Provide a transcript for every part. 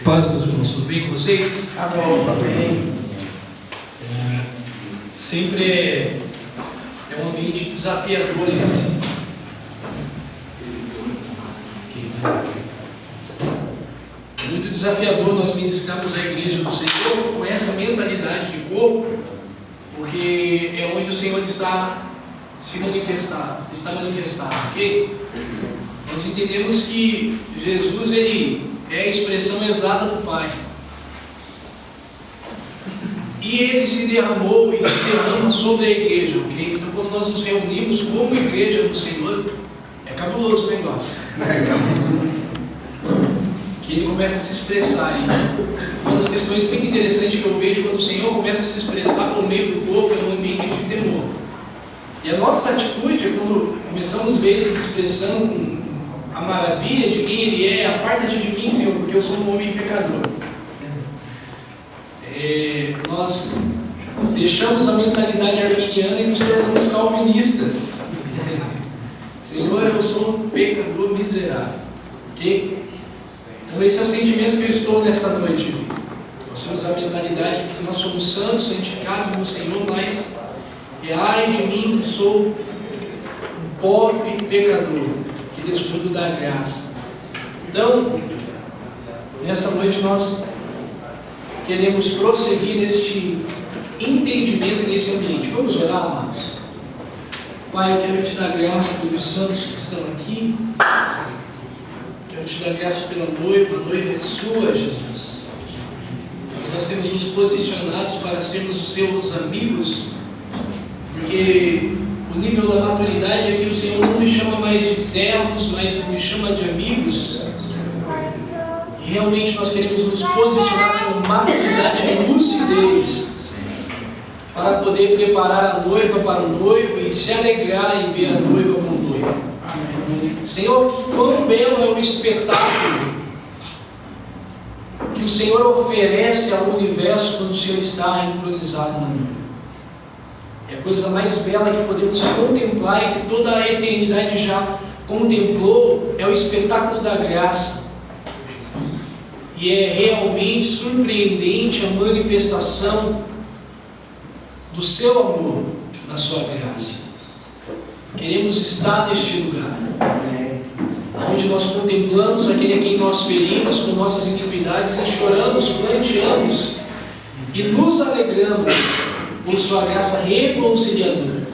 Paz, meus irmãos, tudo bem com vocês? Amém. Sempre é um ambiente desafiador esse. É muito desafiador nós ministrarmos a igreja do Senhor com essa mentalidade de corpo, porque é onde o Senhor está manifestado, ok? Nós entendemos que Jesus, ele é a expressão exata do Pai. E ele se derramou e se derrama sobre a igreja, ok? Então, quando nós nos reunimos como igreja do Senhor, é cabuloso o negócio. Que ele começa a se expressar aí. Uma das questões muito interessantes que eu vejo quando o Senhor começa a se expressar por meio do corpo é um ambiente de temor. E a nossa atitude é quando começamos a ver ele se expressando com a maravilha de quem ele é: aparta-te de mim, Senhor, porque eu sou um homem pecador. Nós deixamos a mentalidade arminiana e nos tornamos calvinistas. Senhor, eu sou um pecador miserável, ok? Então esse é o sentimento que eu estou nessa noite. Nós temos a mentalidade de que nós somos santos, santificados no Senhor, mas ai de mim que sou um pobre pecador, que desfruto da graça. Então, nessa noite nós queremos prosseguir neste entendimento e nesse ambiente. Vamos orar, amados? Pai, eu quero te dar graça pelos santos que estão aqui. Quero te dar graça pela noiva. A noiva é sua, Jesus. Nós temos nos posicionados para sermos os seus amigos, porque o nível da maturidade é que o Senhor não nos chama mais de servos, mas nos chama de amigos. E realmente nós queremos nos posicionar com maturidade e lucidez para poder preparar a noiva para o noivo e se alegrar em ver a noiva com o noivo. Senhor, quão belo é o espetáculo que o Senhor oferece ao universo quando o Senhor está entronizado na noiva. É a coisa mais bela que podemos contemplar e que toda a eternidade já contemplou, é o espetáculo da graça. E é realmente surpreendente a manifestação do seu amor, na sua graça. Queremos estar neste lugar, onde nós contemplamos aquele a quem nós ferimos com nossas iniquidades e choramos, planteamos e nos alegramos por sua graça reconciliadora.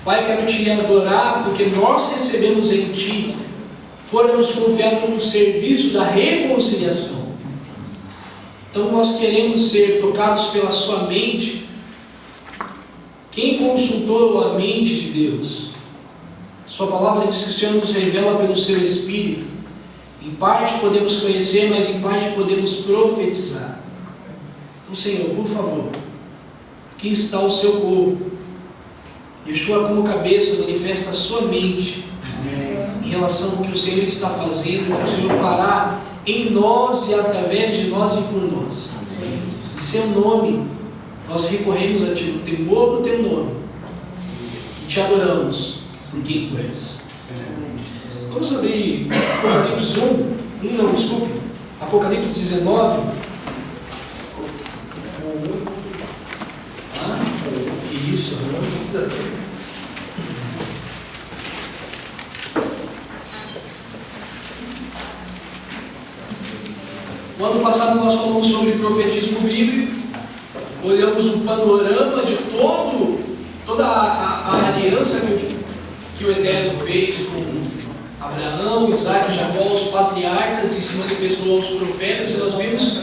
Pai, quero te adorar porque nós recebemos em ti, fora-nos confiado no serviço da reconciliação. Então nós queremos ser tocados pela sua mente. Quem consultou a mente de Deus? Sua palavra diz que o Senhor nos revela pelo seu Espírito. Em parte podemos conhecer, mas em parte podemos profetizar. Então, Senhor, por favor, aqui está o seu corpo. Yeshua como cabeça manifesta a sua mente em relação ao que o Senhor está fazendo, o que o Senhor fará em nós e através de nós e por nós. Em seu nome, nós recorremos a Ti, no temor do Teu nome, e Te adoramos por quem Tu és. Vamos abrir Apocalipse 1, Apocalipse 19. Isso. No ano passado nós falamos sobre profetismo bíblico, olhamos o panorama de toda a aliança que o Eterno fez com Abraão, Isaac, Jacó, os patriarcas, e se manifestou aos profetas, e nós vimos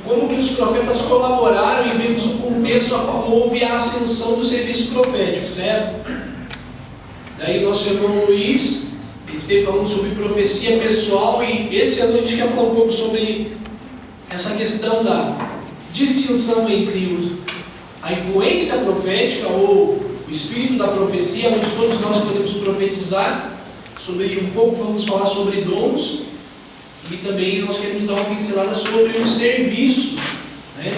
como que os profetas colaboraram e vimos o contexto a qual houve a ascensão do serviço profético, certo? Daí nosso irmão Luiz, ele esteve falando sobre profecia pessoal, e esse ano a gente quer falar um pouco sobre essa questão da distinção entre a influência profética ou o espírito da profecia, onde todos nós podemos profetizar. Um pouco vamos falar sobre dons, e também nós queremos dar uma pincelada sobre o serviço, né,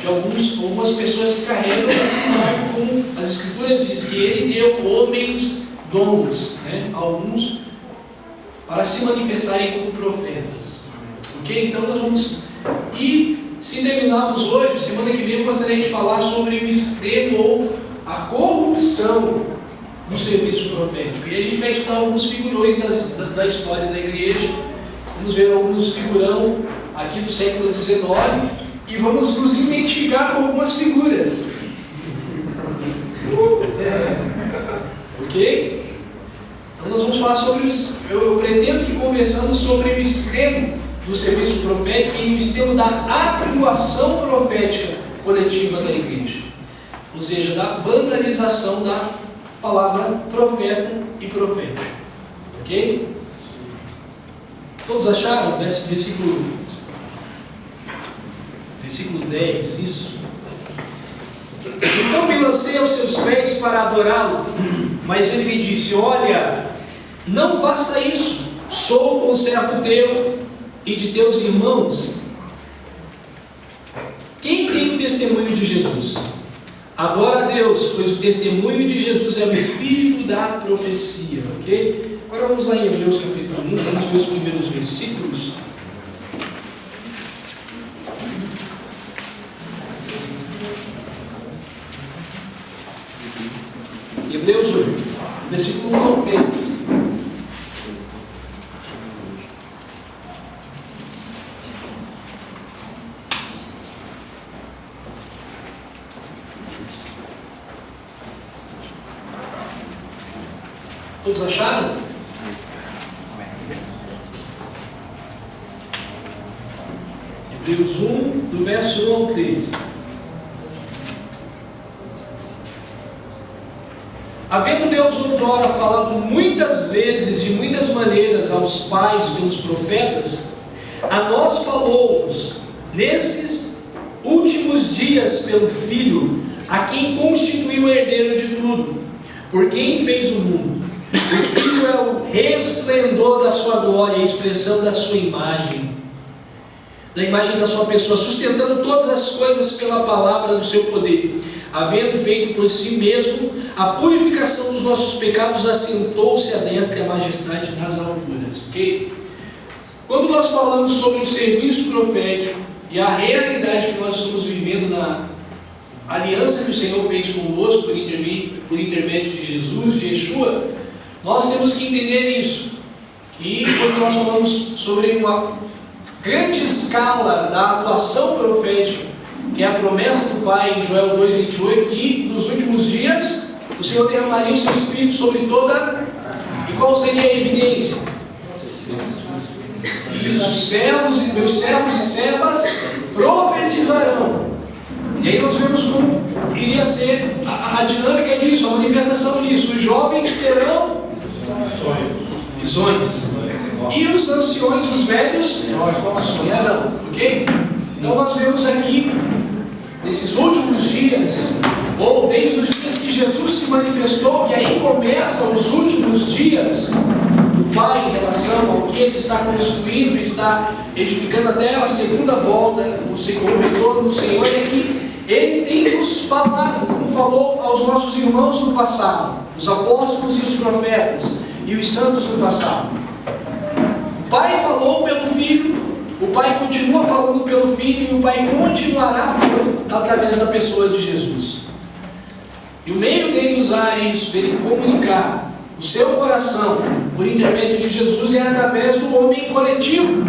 de algumas pessoas que carregam esse marco, como as Escrituras dizem, que Ele deu homens dons, né, alguns para se manifestarem como profetas. Ok? Ok? Então nós vamos... E se terminarmos hoje, semana que vem eu gostaria de falar sobre o extremo ou a corrupção do serviço profético. E a gente vai estudar alguns figurões da história da igreja. Vamos ver alguns figurão aqui do século XIX e vamos nos identificar com algumas figuras. Ok? Então nós vamos falar sobre isso. Eu pretendo que conversamos sobre o extremo do serviço profético e o extremo da atuação profética coletiva da igreja. Ou seja, da banalização da palavra profeta e profético. Ok? Todos acharam? Versículo 10, isso. Então me lancei aos seus pés para adorá-lo, mas ele me disse: olha, não faça isso, sou conservo teu e de teus irmãos. Quem tem o testemunho de Jesus? Adora a Deus, pois o testemunho de Jesus é o espírito da profecia. Ok? Agora vamos lá em Hebreus capítulo 1, vamos ver os primeiros versículos. Hebreus 1, versículo 1 ao 3. Todos acharam? Hebreus 1, do verso 1 ao 3. Havendo Deus outrora falado muitas vezes, de muitas maneiras, aos pais pelos profetas, a nós falou-nos, nesses últimos dias, pelo Filho, a quem constituiu o herdeiro de tudo, por quem fez o mundo. O Filho é o resplendor da sua glória, a expressão da sua imagem, da imagem da sua pessoa, sustentando todas as coisas pela palavra do seu poder. Havendo feito por si mesmo a purificação dos nossos pecados, assentou-se à destra e à majestade nas alturas. Ok? Quando nós falamos sobre o serviço profético e a realidade que nós estamos vivendo na aliança que o Senhor fez conosco por intermédio de Jesus, de Yeshua, nós temos que entender isso. Que quando nós falamos sobre uma grande escala da atuação profética, que é a promessa do Pai em Joel 2,28, que nos últimos dias o Senhor derramaria o seu Espírito sobre toda... E qual seria a evidência? Isso, meus servos e servas profetizarão. E aí nós vemos como iria ser a dinâmica disso, a manifestação disso. Os jovens terão visões. E os anciões, os velhos, sonharão. Ok? Então nós vemos aqui, nesses últimos dias, ou desde os dias que Jesus se manifestou, que aí começam os últimos dias do Pai em relação ao que Ele está construindo, está edificando até a segunda volta, o retorno do Senhor, é que Ele tem nos falado, como falou aos nossos irmãos no passado, os apóstolos e os profetas, e os santos no passado. O Pai falou pelo Filho, o Pai continua falando pelo Filho, e o Pai continuará falando através da pessoa de Jesus. E o meio dele usar isso, dele comunicar o seu coração por intermédio de Jesus, é através do homem coletivo.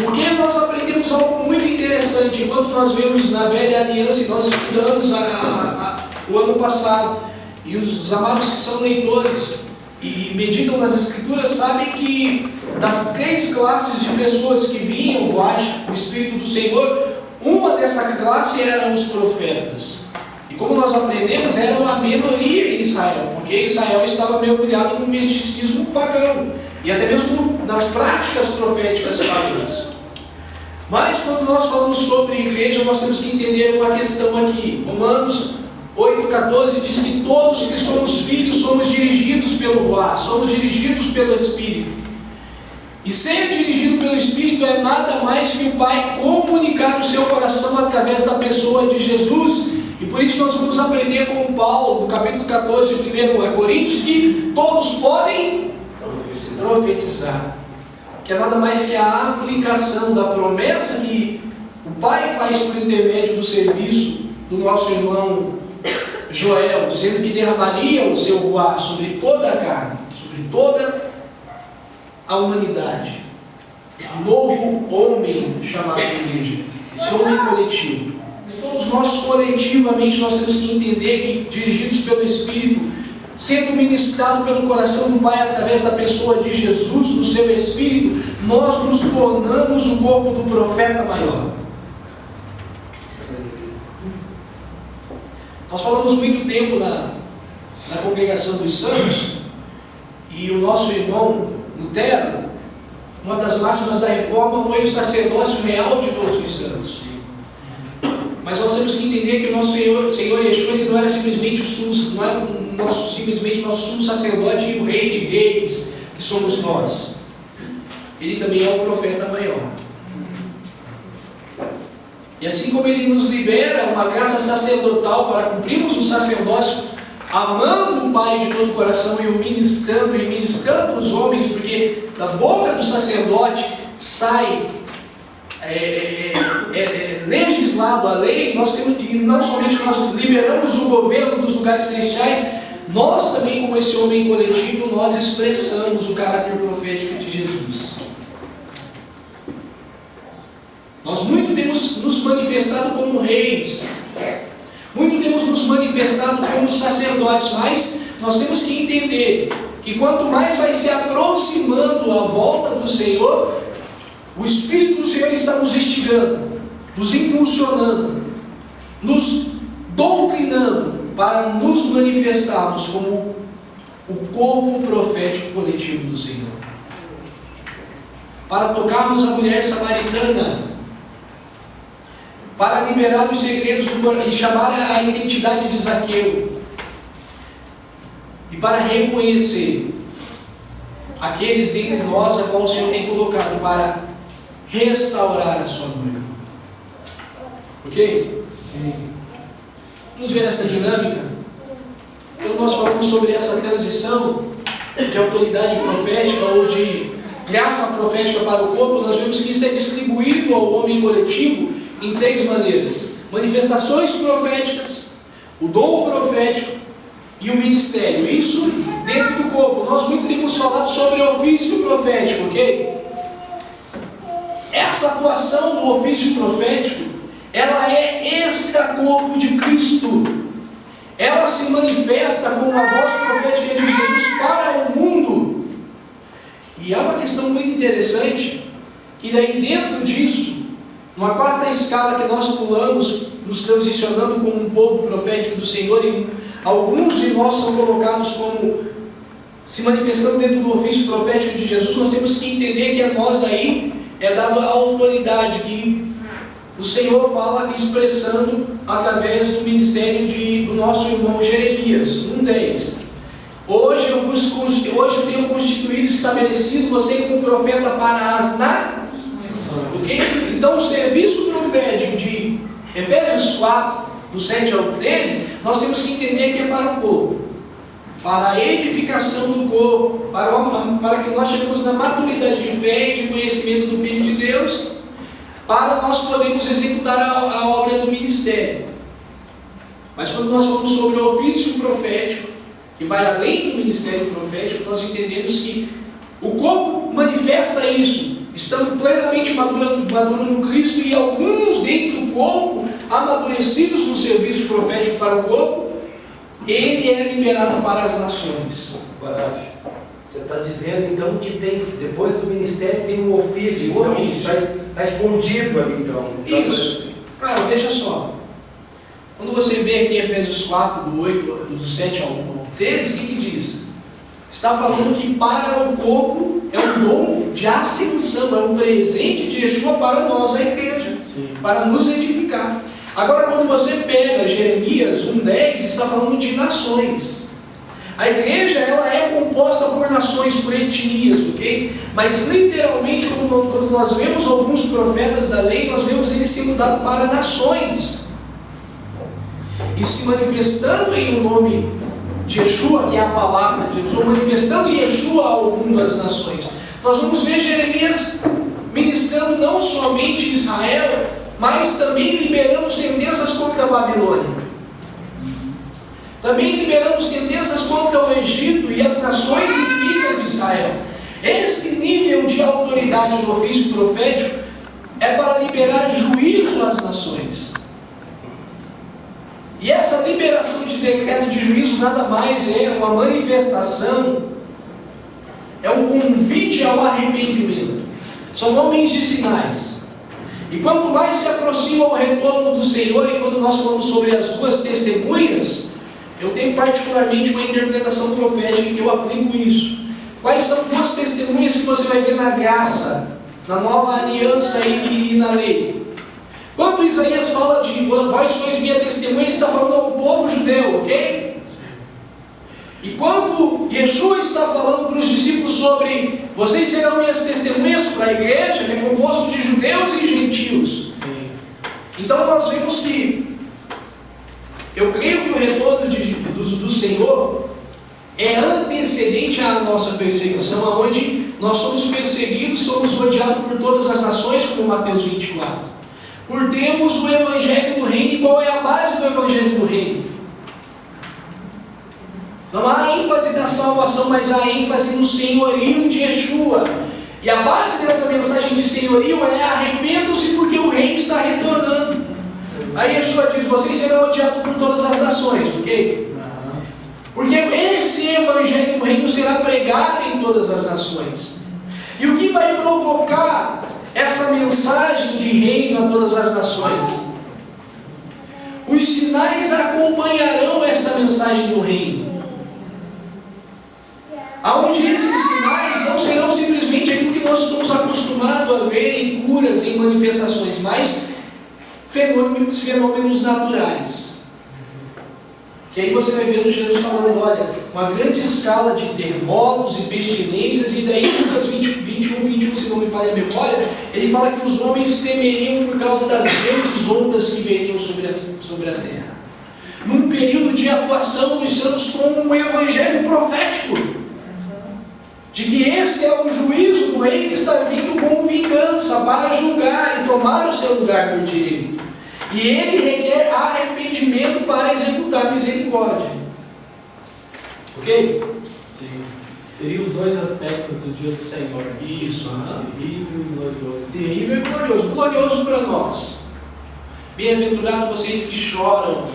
Porque nós aprendemos algo muito interessante. Enquanto nós vemos na velha aliança, e nós estudamos o ano passado, e os amados que são leitores e meditam nas Escrituras sabem que das 3 classes de pessoas que vinham debaixo do Espírito do Senhor, uma dessa classe eram os profetas. E como nós aprendemos, eram a minoria em Israel, porque Israel estava mergulhado no misticismo pagão, e até mesmo nas práticas proféticas pagãs. Mas quando nós falamos sobre igreja, nós temos que entender uma questão aqui. Romanos 8,14 diz que todos que somos filhos somos dirigidos pelo Ruá, somos dirigidos pelo Espírito. E ser dirigido pelo Espírito é nada mais que o Pai comunicar o seu coração através da pessoa de Jesus. E por isso nós vamos aprender com Paulo, no capítulo 14 de 1 Coríntios, que todos podem profetizar. que é nada mais que a aplicação da promessa que o Pai faz por intermédio do serviço do nosso irmão Joel, dizendo que derramaria o seu ruá sobre toda a carne, sobre toda a humanidade. Um novo homem chamado igreja, esse homem coletivo. Todos nós coletivamente nós temos que entender que, dirigidos pelo Espírito, sendo ministrado pelo coração do Pai através da pessoa de Jesus, do seu Espírito, nós nos tornamos o corpo do profeta maior. Nós falamos muito tempo na congregação dos santos, e o nosso irmão Lutero, uma das máximas da reforma foi o sacerdócio real de todos os santos. Mas nós temos que entender que o nosso Senhor Yeshua, ele não era simplesmente o nosso sumo sacerdote e o rei de reis, que somos nós. Ele também é o profeta maior. E assim como ele nos libera uma graça sacerdotal para cumprirmos o sacerdócio, amando o Pai de todo o coração e o ministrando os homens, porque da boca do sacerdote sai legislado a lei, nós temos, e não somente nós liberamos o governo dos lugares celestiais, nós também, como esse homem coletivo, nós expressamos o caráter profético de Jesus. Nós muito temos nos manifestado como reis, muito temos nos manifestado como sacerdotes, mas nós temos que entender que quanto mais vai se aproximando a volta do Senhor, o Espírito do Senhor está nos instigando, nos impulsionando, nos doutrinando para nos manifestarmos como o corpo profético coletivo do Senhor, para tocarmos a mulher samaritana, para liberar os segredos do coração e chamar a identidade de Zaqueu, e para reconhecer aqueles dentre nós a qual o Senhor tem colocado para restaurar a sua noiva. Ok? Vamos ver essa dinâmica. Quando nós falamos sobre essa transição de autoridade profética ou de graça profética para o corpo, nós vemos que isso é distribuído ao homem coletivo em 3 maneiras: manifestações proféticas, o dom profético e o ministério. Isso dentro do corpo. Nós muito temos falado sobre o ofício profético, ok? Essa atuação do ofício profético, ela é extra-corpo de Cristo. Ela se manifesta como a voz profética de Jesus para o mundo. E há uma questão muito interessante, que daí dentro disso, numa 4ª escala que nós pulamos, nos transicionando como um povo profético do Senhor, e alguns de nós são colocados como se manifestando dentro do ofício profético de Jesus, nós temos que entender que a nós daí é dada a autoridade que o Senhor fala expressando através do ministério do nosso irmão Jeremias, 1:10. Hoje eu tenho constituído e estabelecido você como profeta para as nações. Okay? Então o serviço profético de Efésios 4, do 7 ao 13, nós temos que entender que é para o corpo, para a edificação do corpo, para que nós cheguemos na maturidade de fé e de conhecimento do Filho de Deus, para nós podermos executar a obra do ministério. Mas quando nós falamos sobre o ofício profético, que vai além do ministério profético, nós entendemos que o corpo manifesta isso, estando plenamente maduro no Cristo, e alguns dentro do corpo, amadurecidos no serviço profético para o corpo, ele é liberado para as nações. Você está dizendo então que tem, depois do ministério tem um ofício. O ofício. Está escondido ali então. Isso. Cara, veja só. Quando você vê aqui em Efésios 4, do 7 ao 13, o que diz? Está falando que para o corpo é um dom de ascensão, é um presente de Yeshua para nós, a igreja, para nos edificar. Agora, quando você pega Jeremias 1:10, está falando de nações. A igreja, ela é composta por nações, por etnias, ok? Mas literalmente, quando nós vemos alguns profetas da lei, nós vemos eles sendo dados para nações e se manifestando em um nome de Yeshua, que é a palavra de Deus, ou manifestando em Yeshua ao mundo das nações. Nós vamos ver Jeremias ministrando não somente em Israel, mas também liberando sentenças contra a Babilônia. Também liberando sentenças contra o Egito e as nações inimigas de Israel. Esse nível de autoridade do ofício profético é para liberar juízo às nações. E essa liberação de decreto de juízos nada mais é uma manifestação, é um convite ao arrependimento. São homens de sinais. E quanto mais se aproxima o retorno do Senhor, e quando nós falamos sobre as duas testemunhas, eu tenho particularmente uma interpretação profética em que eu aplico isso. Quais são duas testemunhas que você vai ver na graça, na nova aliança e na lei? Quando Isaías fala de vós sois minha testemunha, ele está falando ao povo judeu, ok? E quando Yeshua está falando para os discípulos sobre vocês serão minhas testemunhas para a igreja, que é composto de judeus e gentios. Então nós vemos que eu creio que o retorno do Senhor é antecedente à nossa perseguição, onde nós somos perseguidos, somos rodeados por todas as nações, como Mateus 24. Por termos o Evangelho do Reino. E qual é a base do Evangelho do Reino? Não há ênfase na salvação, mas há ênfase no senhorio de Yeshua. E a base dessa mensagem de senhorio é: arrependam-se porque o Reino está retornando. Aí Yeshua diz: vocês serão odiados por todas as nações, ok? Porque esse Evangelho do Reino será pregado em todas as nações. E o que vai provocar essa mensagem de reino a todas as nações? Os sinais acompanharão essa mensagem do reino. Aonde esses sinais não serão simplesmente aquilo que nós estamos acostumados a ver em curas, em manifestações, mas fenômenos naturais. Que aí você vai vendo Jesus falando, olha, uma grande escala de terremotos e pestilências, e daí Lucas 21, se não me falha a memória, ele fala que os homens temeriam por causa das grandes ondas que veriam sobre a terra. Num período de atuação dos santos com um evangelho profético, de que esse é o juízo do rei que está vindo com vingança para julgar e tomar o seu lugar por direito. E ele requer arrependimento para executar misericórdia. Ok? Sim. Seriam os dois aspectos do dia do Senhor. Isso. Terrível e glorioso. Terrível e glorioso. Glorioso para nós. Bem-aventurados vocês que choram.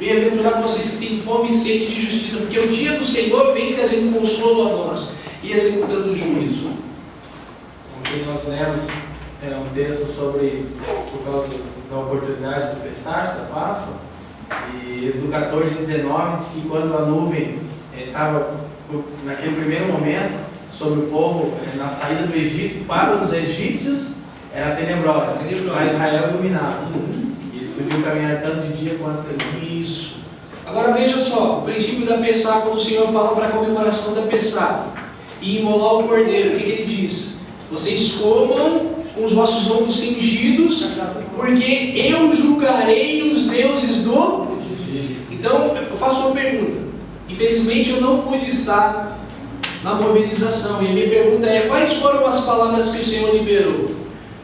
Bem-aventurados vocês que têm fome e sede de justiça. Porque o dia do Senhor vem trazendo consolo a nós e executando o juízo. Ontem nós lemos um texto sobre, por causa da oportunidade do Pessach, da Páscoa, e Êxodo 14:19 diz que quando a nuvem estava naquele primeiro momento sobre o povo na saída do Egito, para os egípcios era tenebrosa, para Israel iluminava. E eles podiam caminhar tanto de dia quanto de noite. Isso. Agora veja só, o princípio da Pessach, quando o Senhor fala para a comemoração da Pessach e imolar o cordeiro, o que ele diz? Vocês comam com os vossos lombos cingidos, porque eu julgarei os deuses do... Então, eu faço uma pergunta. Infelizmente, eu não pude estar na mobilização. E a minha pergunta é, quais foram as palavras que o Senhor liberou?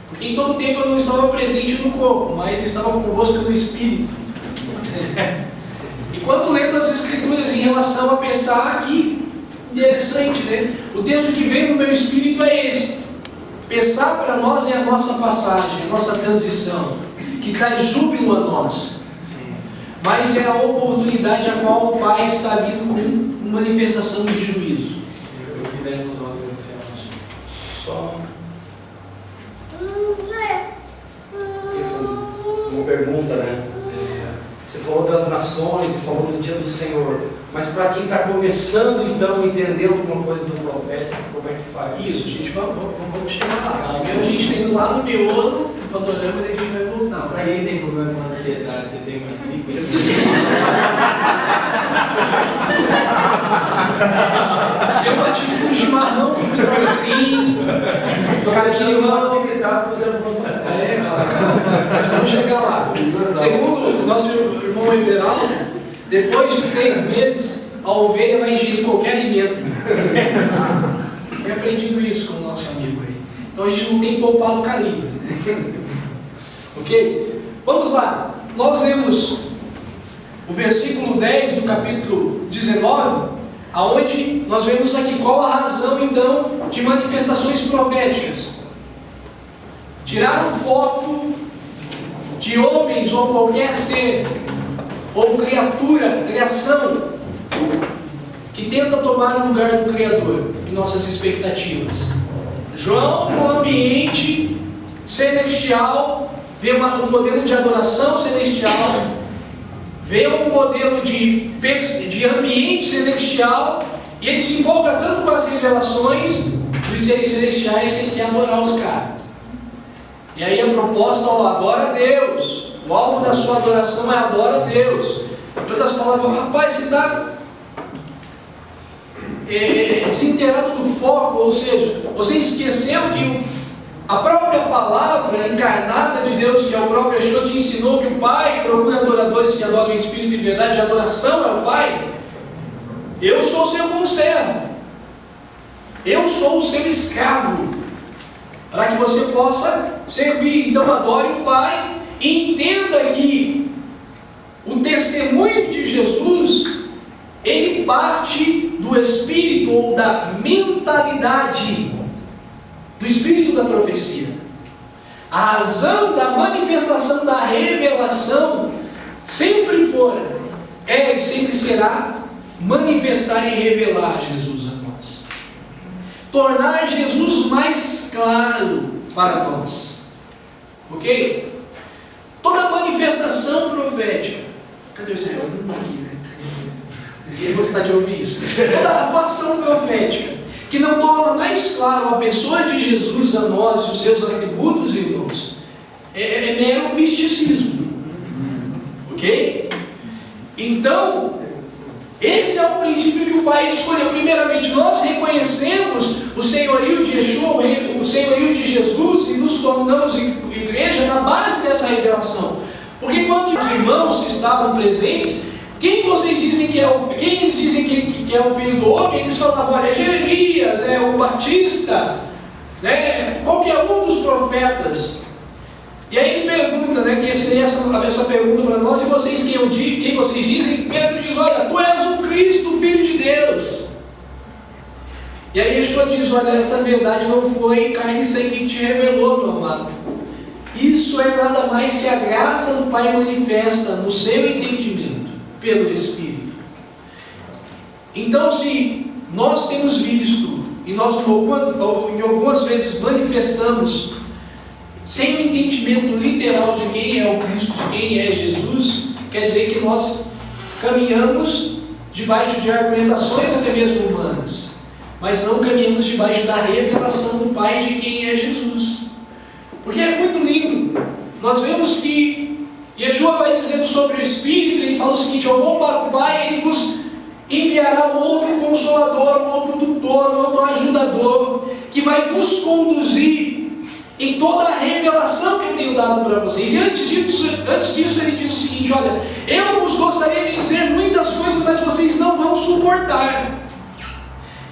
Porque em todo tempo eu não estava presente no corpo, mas estava convosco no Espírito. E quando lendo as Escrituras em relação a Pessach, que interessante, né? O texto que vem no meu espírito é esse. Pessach para nós é a nossa passagem, a nossa transição, que traz júbilo a nós. Mas é a oportunidade a qual o Pai está vindo com manifestação de juízo. Só uma pergunta, né? Você falou das nações e falou do dia do Senhor. Mas para quem está começando então a entender alguma coisa do profético, como é que faz? Isso, a gente vamos chegar lá. Primeiro a gente está indo lá no miolo do panorama e a gente vai voltar. Para quem tem problema com ansiedade, você tem uma gripe? Eu batismo com chimarrão, com vinho, Caminho facilitado para você. Vamos chegar lá. Segundo o nosso irmão Everaldo, depois de 3 meses, a ovelha vai ingerir qualquer alimento. É aprendido isso com o nosso amigo aí. Então a gente não tem poupado o calibre, né? Ok? Vamos lá. Nós lemos o versículo 10 do capítulo 19, aonde nós vemos aqui qual a razão então de manifestações proféticas. Tirar o foco de homens ou qualquer ser ou criatura, criação, que tenta tomar o lugar do Criador em nossas expectativas. João, no ambiente celestial, vê um modelo de adoração celestial, vê um modelo de ambiente celestial, e ele se empolga tanto com as revelações dos seres celestiais que ele quer adorar os caras. E aí a proposta, adora a Deus. O alvo da sua adoração é adora a Deus. Em outras palavras, rapaz, você está desinteirado do foco, ou seja, você esqueceu que a própria palavra encarnada de Deus, que é o próprio Yeshua, te ensinou que o Pai procura adoradores que adoram em espírito e verdade. A adoração é o Pai. Eu sou o seu conservo, eu sou o seu escravo, para que você possa servir. Então adore o Pai e entenda que o testemunho de Jesus, ele parte do espírito ou da mentalidade, do espírito da profecia. A razão da manifestação da revelação sempre é e sempre será manifestar e revelar Jesus a nós. Tornar Jesus mais claro para nós. Ok? Toda manifestação profética. Cadê o Israel? Não está aqui, né? Ele gosta de ouvir isso. Toda atuação profética que não torna mais claro a pessoa de Jesus a nós e os seus atributos, irmãos, é mero misticismo. Ok? Então, esse é o princípio que o Pai escolheu. Primeiramente, nós reconhecemos o senhorio de Yeshua, o senhorio de Jesus, e nos tornamos igreja na base dessa revelação. Porque quando os irmãos estavam presentes, quem vocês dizem que é quem eles dizem que é o filho do homem? Eles falavam, olha, é Jeremias, é o Batista, né? Qualquer um dos profetas. E aí ele pergunta, né, que seria essa pergunta para nós, e vocês quem vocês dizem? Pedro diz, olha, tu és o Cristo, Filho de Deus. E aí Yeshua diz, olha, essa verdade não foi carne e sangue que te revelou, meu amado. Isso é nada mais que a graça do Pai manifesta no seu entendimento, pelo Espírito. Então, se nós temos visto, e nós em algumas vezes manifestamos, sem o entendimento literal de quem é o Cristo, de quem é Jesus, quer dizer que nós caminhamos debaixo de argumentações até mesmo humanas, mas não caminhamos debaixo da revelação do Pai de quem é Jesus. Porque é muito lindo. Nós vemos que Yeshua vai dizendo sobre o Espírito, ele fala o seguinte, eu vou para o Pai, ele vos enviará um outro Consolador, um outro Tutor, um outro Ajudador, que vai vos conduzir em toda a revelação que eu tenho dado para vocês. E antes disso ele diz o seguinte, olha, eu vos gostaria de dizer muitas coisas, mas vocês não vão suportar.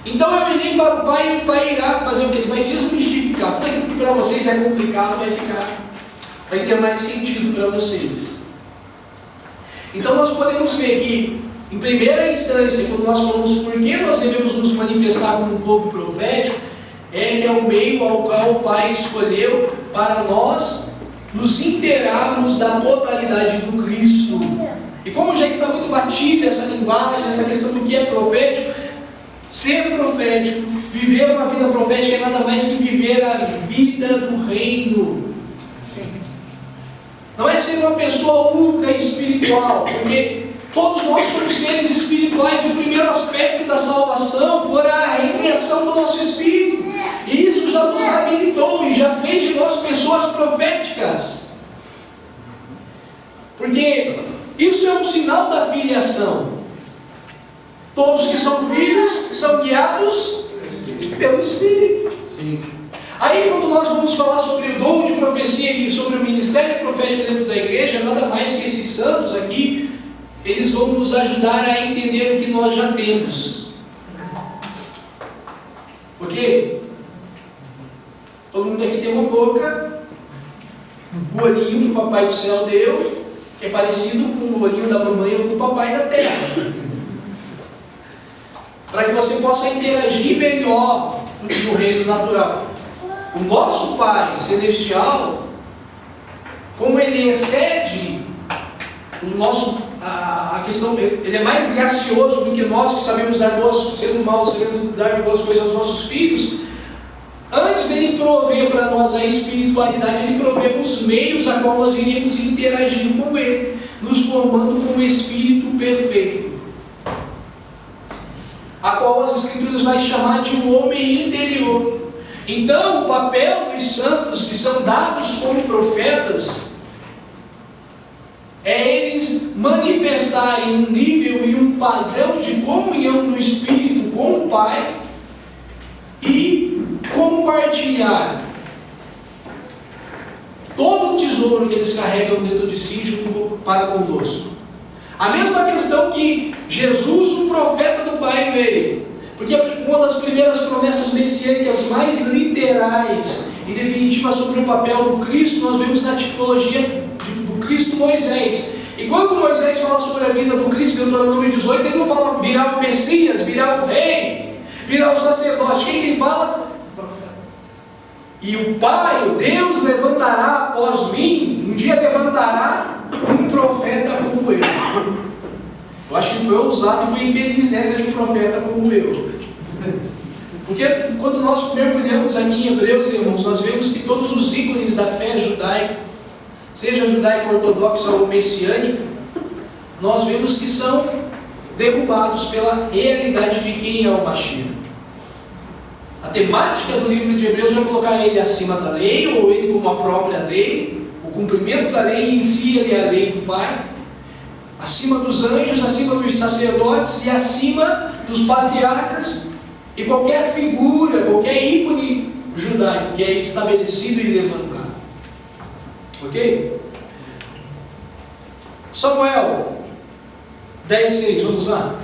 Então eu irei para o Pai, e o Pai irá fazer o que? Ele vai desmistificar. Tudo aquilo que para vocês é complicado vai ter mais sentido para vocês. Então nós podemos ver que, em primeira instância, quando nós falamos por que nós devemos nos manifestar como um povo profético, é que é o meio ao qual o Pai escolheu para nós nos inteirarmos da totalidade do Cristo. E como já está muito batida essa linguagem, essa questão do que é profético, ser profético, viver uma vida profética é nada mais que viver a vida do reino. Não é ser uma pessoa ultra espiritual, porque todos nós somos seres espirituais e o primeiro aspecto da salvação foi a recriação do nosso espírito. E isso já nos habilitou e já fez de nós pessoas proféticas. Porque isso é um sinal da filiação. Todos que são filhos são guiados pelo Espírito. Sim. Aí quando nós vamos falar sobre o dom de profecia e sobre o ministério profético dentro da igreja, nada mais que esses santos aqui, eles vão nos ajudar a entender o que nós já temos. Ok? Todo mundo aqui tem uma boca, o olhinho que o papai do céu deu, que é parecido com o olhinho da mamãe ou do papai da terra. Para que você possa interagir melhor no reino natural. O nosso Pai Celestial, como Ele excede a questão, Ele é mais gracioso do que nós que sabemos dar boas, sendo mal, sabemos dar boas coisas aos nossos filhos. Antes dele prover para nós a espiritualidade, Ele provê os meios a qual nós iríamos interagir com Ele, nos formando como espírito perfeito, a qual as Escrituras vai chamar de um homem interior. Então, o papel dos santos que são dados como profetas é eles manifestarem um nível e um padrão de comunhão do Espírito com o Pai e compartilhar todo o tesouro que eles carregam dentro de si junto para conosco. A mesma questão que Jesus, o profeta do Pai, veio. Porque uma das primeiras promessas messiânicas mais literais e definitivas sobre o papel do Cristo, nós vemos na tipologia do Cristo Moisés. E quando Moisés fala sobre a vida do Cristo, Deuteronômio 18, ele não fala virar o Messias, virar o rei, virar o sacerdote. Quem que ele fala? E o Pai, o Deus, levantará após mim, um dia levantará um profeta como eu. Eu acho que ele foi ousado e foi infeliz nessa de um profeta como eu. Porque quando nós mergulhamos aqui em Hebreus, irmãos, nós vemos que todos os ícones da fé judaica, seja judaica ortodoxa ou messiânica, nós vemos que são derrubados pela realidade de quem é o Mashiach. A temática do livro de Hebreus vai colocar ele acima da lei, ou ele como a própria lei. O cumprimento da lei em si, ele é a lei do Pai. Acima dos anjos, acima dos sacerdotes e acima dos patriarcas e qualquer figura, qualquer ícone judaico que é estabelecido e levantado. Ok? Samuel 10:6, vamos lá.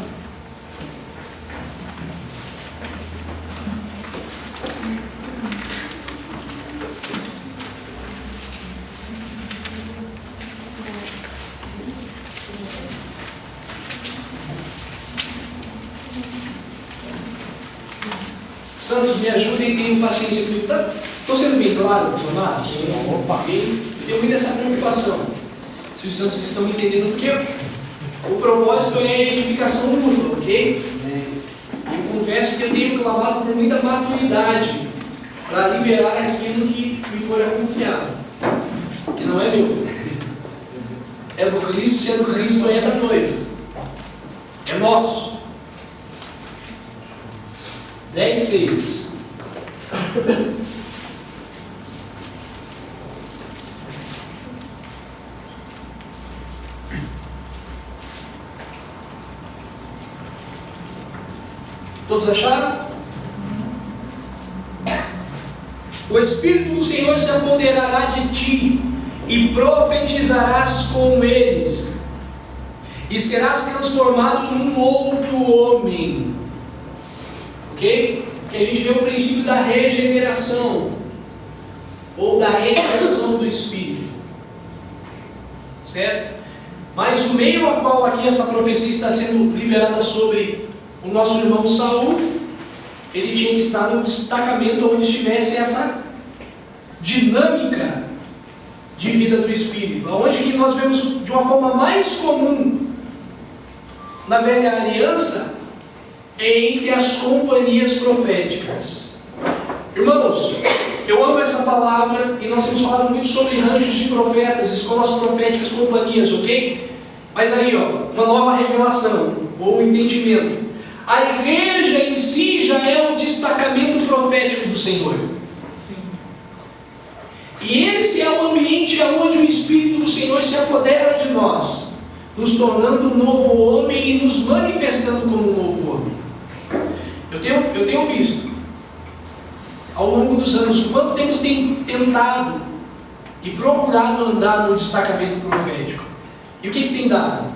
Santos, me ajudem e tenham paciência comigo. Estou sendo bem claro, meus amados? Opa. Eu tenho muito essa preocupação. Se os santos estão entendendo, porque o propósito é a edificação mútua, ok? Eu confesso que eu tenho clamado por muita maturidade para liberar aquilo que me for confiado, que não é meu. É do Cristo, se é do Cristo, é da noiva. É nosso. 10:6. Todos acharam? O Espírito do Senhor se apoderará de ti e profetizarás com eles e serás transformado num outro homem. Ok? Que a gente vê o princípio da regeneração ou da recriação do Espírito, certo? Mas o meio a qual aqui essa profecia está sendo liberada sobre o nosso irmão Saul, ele tinha que estar num destacamento onde estivesse essa dinâmica de vida do Espírito, onde que nós vemos de uma forma mais comum na velha aliança, entre as companhias proféticas. Irmãos, eu amo essa palavra e nós temos falado muito sobre ranchos de profetas, escolas proféticas, companhias, ok? Mas aí, uma nova revelação, ou entendimento. A igreja em si já é um destacamento profético do Senhor. E esse é o ambiente onde o Espírito do Senhor se apodera de nós, nos tornando um novo homem e nos manifestando como um novo homem. Eu tenho visto, ao longo dos anos, o quanto temos tentado e procurado andar no destacamento profético. E o que tem dado?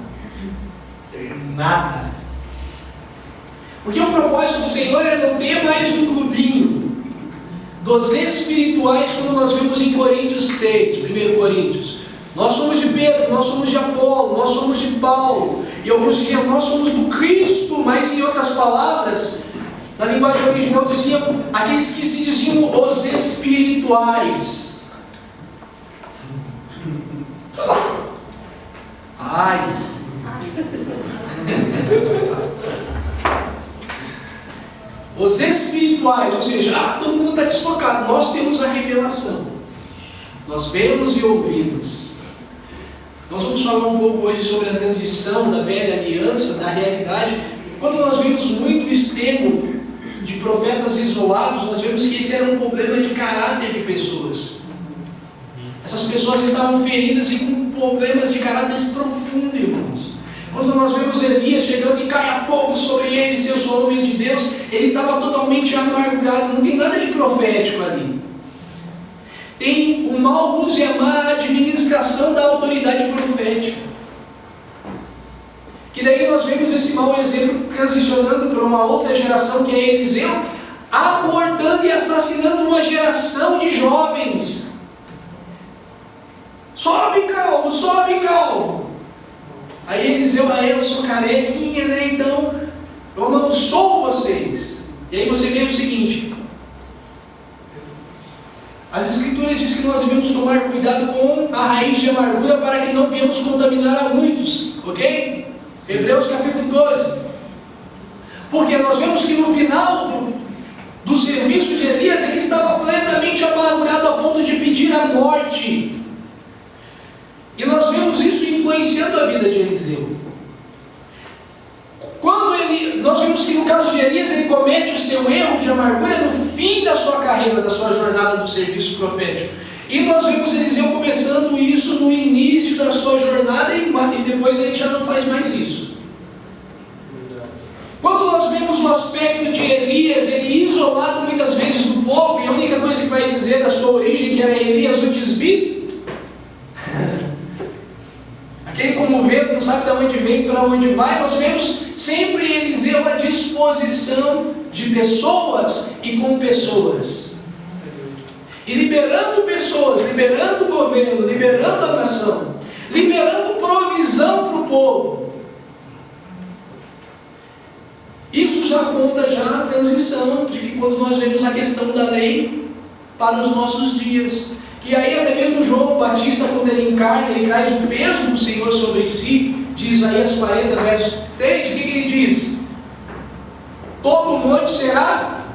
Nada. Porque o propósito do Senhor é não ter mais um clubinho dos espirituais, como nós vemos em Coríntios 3, 1 Coríntios. Nós somos de Pedro, nós somos de Apolo, nós somos de Paulo. E alguns diziam, nós somos do Cristo, mas em outras palavras, na linguagem original diziam, aqueles que se diziam os espirituais. Ai! Os espirituais, ou seja, todo mundo está desfocado, nós temos a revelação. Nós vemos e ouvimos. Nós vamos falar um pouco hoje sobre a transição da velha aliança, da realidade. Quando nós vimos muito esse termo de profetas isolados, nós vemos que esse era um problema de caráter de pessoas. Essas pessoas estavam feridas e com problemas de caráter profundo, irmãos. Quando nós vemos Elias chegando e caia fogo sobre ele, se eu sou homem de Deus, ele estava totalmente amargurado, não tem nada de profético ali. Tem o mau uso e a má administração da autoridade profética. Que daí nós vemos esse mau exemplo transicionando para uma outra geração, que é Eliseu, abortando e assassinando uma geração de jovens. Sobe calvo, sobe calvo. Aí Eliseu, eu sou carequinha, né? Então eu amaldiçoo vocês. E aí você vê o seguinte: as Escrituras dizem que nós devemos tomar cuidado com a raiz de amargura para que não venhamos contaminar a muitos, ok? Hebreus capítulo 12. Porque nós vemos que no final do serviço de Elias, ele estava plenamente amargurado a ponto de pedir a morte. E nós vemos isso influenciando a vida de Eliseu. Nós vemos que no caso de Elias, ele comete o seu erro de amargura no fim da sua carreira, da sua jornada do serviço profético. E nós vemos Eliseu começando isso no início da sua jornada e depois ele já não faz mais isso. Quando nós vemos o aspecto de Elias, ele isolado muitas vezes do povo, e a única coisa que vai dizer da sua origem, que era Elias o Tisbita, aquele como vento, não sabe de onde vem, para onde vai, nós vemos sempre Eliseu à disposição de pessoas e com pessoas. E liberando pessoas, liberando o governo, liberando a nação, liberando provisão para o povo. Isso já aponta já a transição de que quando nós vemos a questão da lei para os nossos dias. Que aí até mesmo João Batista, quando ele encarna, ele traz o peso do Senhor sobre si, de Isaías 40, verso 3, o que ele diz? Todo monte será,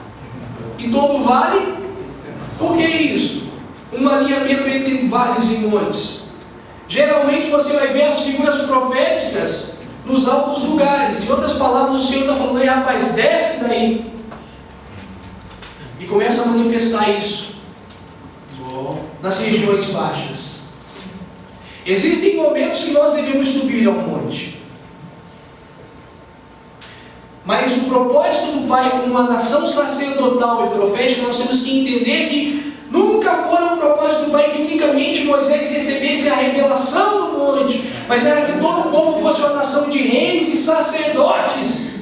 e todo vale. Por que isso? Um alinhamento entre vales e montes. Geralmente você vai ver as figuras proféticas nos altos lugares. Em outras palavras, o Senhor está falando aí, rapaz, desce daí. E começa a manifestar isso nas regiões baixas. Existem momentos que nós devemos subir ao monte. Mas o propósito do Pai como uma nação sacerdotal e profética, nós temos que entender que nunca foi o propósito do Pai que unicamente Moisés recebesse a revelação do monte, mas era que todo o povo fosse uma nação de reis e sacerdotes.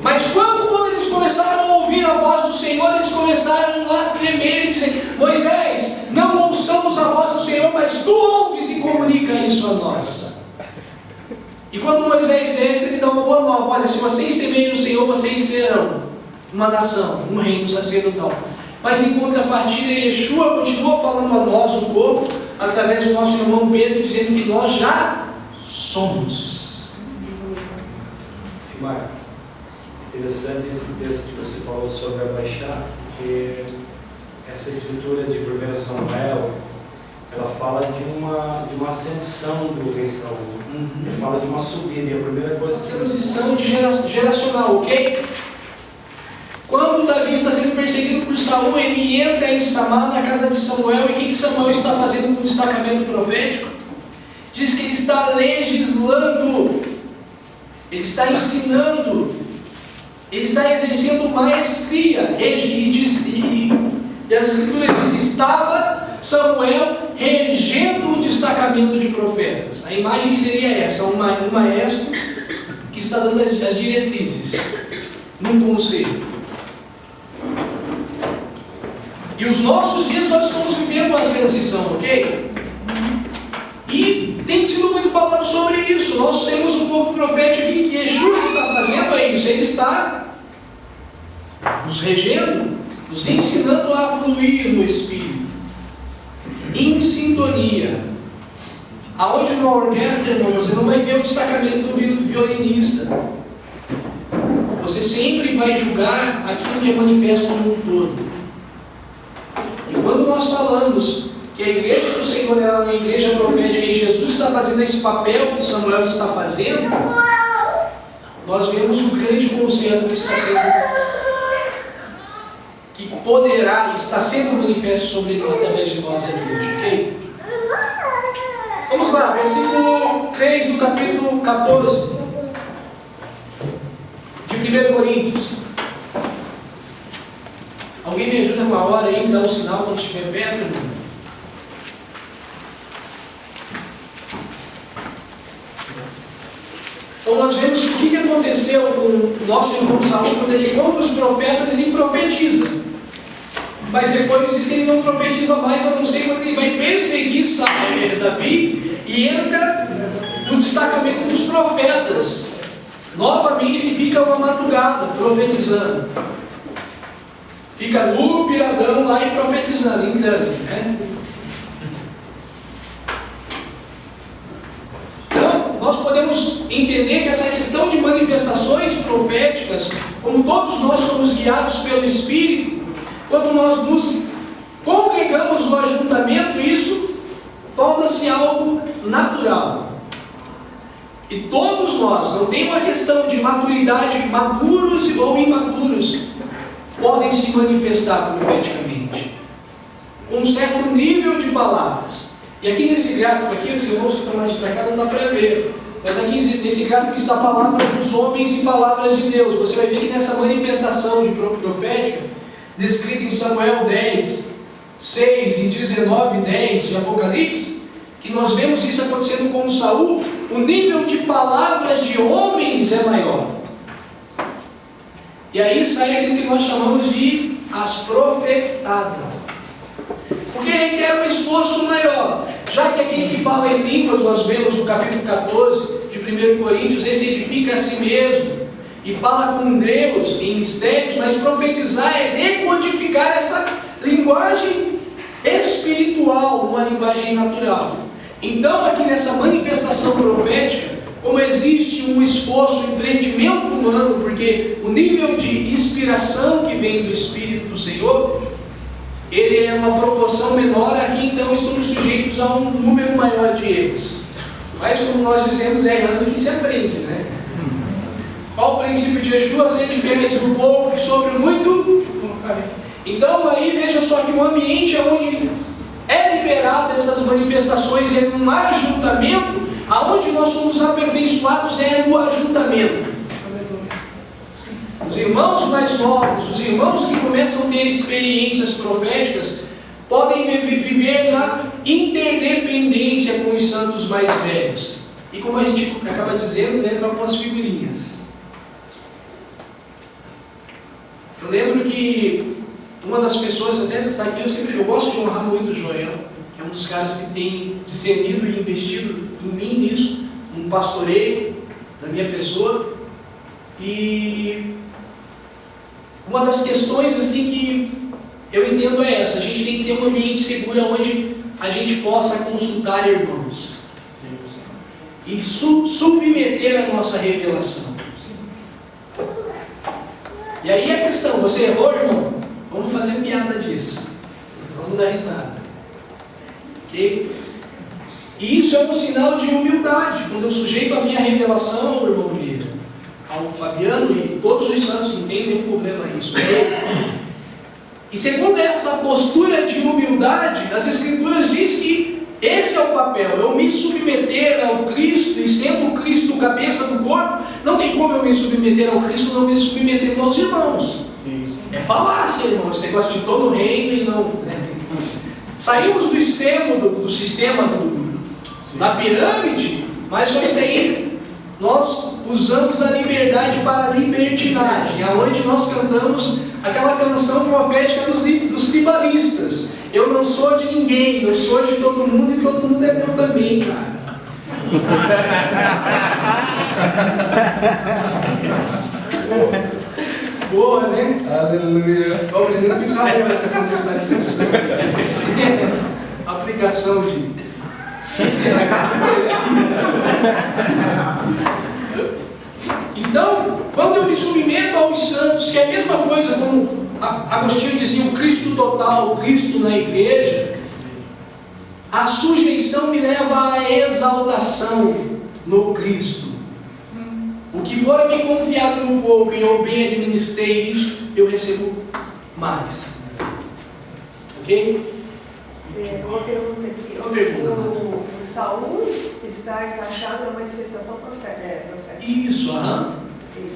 Mas quando eles começaram a ouvir a voz do Senhor, eles começaram a tremer e dizer: Moisés, não ouçamos a voz do Senhor, mas tu ouves e comunica isso a nós. E quando Moisés desce, ele dá uma boa nova: olha, se vocês temerem o Senhor, vocês serão uma nação, um reino sacerdotal. Mas em contrapartida, Yeshua continua falando a nós, o corpo, através do nosso irmão Pedro, dizendo que nós já somos. Marco, interessante esse texto que você falou sobre abaixar, porque essa escritura de 1 Samuel, ela fala de uma ascensão do rei Saul. Ele fala de uma subida, e a primeira coisa que... Transição de geracional, ok? Quando Davi está sendo perseguido por Saul, ele entra em Samá, na casa de Samuel, e o que Samuel está fazendo com o destacamento profético? Diz que ele está legislando, ele está ensinando, ele está exercendo maestria, e as Escrituras dizem: estava Samuel regendo o destacamento de profetas. A imagem seria essa: um maestro que está dando as diretrizes num conselho. E os nossos dias nós estamos vivendo uma transição, ok? E tem sido muito falado sobre isso. Nós temos um pouco profético aqui que Yeshua está fazendo é isso. Ele está nos regendo, nos ensinando a fluir no Espírito, em sintonia. Aonde numa orquestra, irmão, você não vai ver o destacamento do violinista. Você sempre vai julgar aquilo que é manifesto no mundo todo. E quando nós falamos que a igreja do Senhor ela é uma igreja profética e Jesus está fazendo esse papel que Samuel está fazendo, nós vemos o grande conserto que está sendo, que poderá, está sendo manifesto sobre nós através de nós, a igreja, ok? Vamos lá, versículo 3 do capítulo 14 de 1 Coríntios. Alguém me ajuda uma hora aí, me dá um sinal quando estiver perto, irmão? Então nós vemos o que aconteceu com o nosso irmão Saul quando ele compra os profetas, ele profetiza. Mas depois diz que ele não profetiza mais, a não ser quando ele vai perseguir Davi e entra no destacamento dos profetas. Novamente ele fica uma madrugada profetizando. Fica nu, piradão lá e profetizando em transe, né? Então, nós podemos entender que essa questão de manifestações proféticas, como todos nós somos guiados pelo Espírito, quando nós nos congregamos no ajuntamento, isso torna-se algo natural. E todos nós, não tem uma questão de maturidade, maduros ou imaturos, podem se manifestar profeticamente, com um certo nível de palavras. E aqui nesse gráfico, aqui, os irmãos que estão mais para cá não dá para ver, mas aqui nesse gráfico está a palavra dos homens e palavras de Deus. Você vai ver que nessa manifestação de profética, descrita em Samuel 10, 6 e 19, 10 de Apocalipse, que nós vemos isso acontecendo com Saul, o nível de palavras de homens é maior. E aí sai aquilo que nós chamamos de as profetadas. Porque requer um esforço maior. Já que aquele que fala em línguas, nós vemos no capítulo 14 de 1 Coríntios, esse edifica a si mesmo e fala com Deus em mistérios, mas profetizar é decodificar essa linguagem espiritual, uma linguagem natural. Então aqui nessa manifestação profética, como existe um esforço, um empreendimento humano, porque o nível de inspiração que vem do Espírito do Senhor, ele é uma proporção menor, aqui então estamos sujeitos a um número maior de erros. Mas como nós dizemos, é errando que se aprende, né? Qual o princípio de Yeshua? Ser diferente do povo que sofre muito? Então aí veja só que o ambiente onde é liberado essas manifestações é num ajuntamento, aonde nós somos aperfeiçoados é no ajuntamento. Os irmãos mais novos, os irmãos que começam a ter experiências proféticas, podem viver na interdependência com os santos mais velhos. E como a gente acaba dizendo, dentro de algumas figurinhas. Eu lembro que uma das pessoas, até está aqui, eu gosto de honrar muito o Joel, que é um dos caras que tem discernido e investido em mim nisso, um pastoreio da minha pessoa. E uma das questões assim que eu entendo é essa: a gente tem que ter um ambiente seguro onde a gente possa consultar irmãos e submeter a nossa revelação. E aí a questão, você errou, irmão? Vamos fazer piada disso, vamos dar risada, ok? E isso é um sinal de humildade. Quando eu sujeito a minha revelação ao irmão Vieira, ao Fabiano e todos os santos, não tem nenhum problema nisso. E segundo essa postura de humildade, as Escrituras dizem que esse é o papel, eu me submeter ao Cristo, e sendo Cristo o cabeça do corpo, não tem como eu me submeter ao Cristo não me submetendo aos irmãos. É falácia, irmão, esse negócio de todo o reino e não... Saímos do sistema da pirâmide, mas só que daí nós usamos a liberdade para a libertinagem, aonde nós cantamos aquela canção profética dos tribalistas. Eu não sou de ninguém, eu sou de todo mundo e todo mundo é meu também, cara. Boa, né? Aleluia. Estou aprendendo com Israel essa contextualização. Aplicação de... Então, quando eu me submeto aos santos, que é a mesma coisa como Agostinho dizia, o Cristo total, o Cristo na igreja, a sujeição me leva à exaltação no Cristo. O que for me confiado no pouco e eu bem administrei isso, eu recebo mais. Ok? Uma pergunta aqui. Uma pergunta, o Saul está encaixado na manifestação profética. Isso, aham.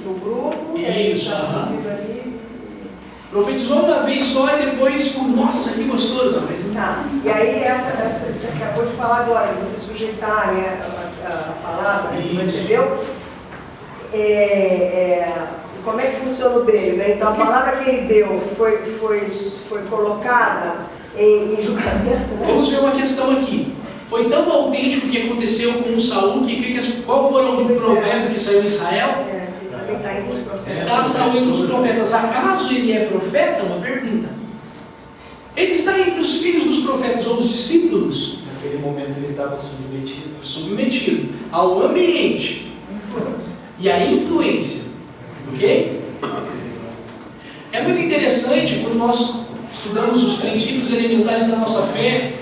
No grupo, Isso, ele está aham. envolvido ali. Profetizou uma vez só e depois, por nossa, que gostoso. Mas... Tá. E aí, você acabou de falar agora, de você sujeitar, né, a palavra que Isso. recebeu. Como é que funciona o dele, né? Então, a palavra que ele deu foi colocada em julgamento, né? Vamos ver uma questão aqui. Foi tão autêntico o que aconteceu com o Saul, qual foram o provérbio que saiu em Israel? Também está entre os profetas. Está Saul entre os profetas. Acaso ele é profeta? Uma pergunta. Ele está entre os filhos dos profetas ou os discípulos? Naquele momento ele estava submetido. Submetido ao ambiente e à influência. Ok? É muito interessante quando nós estudamos os princípios elementares da nossa fé.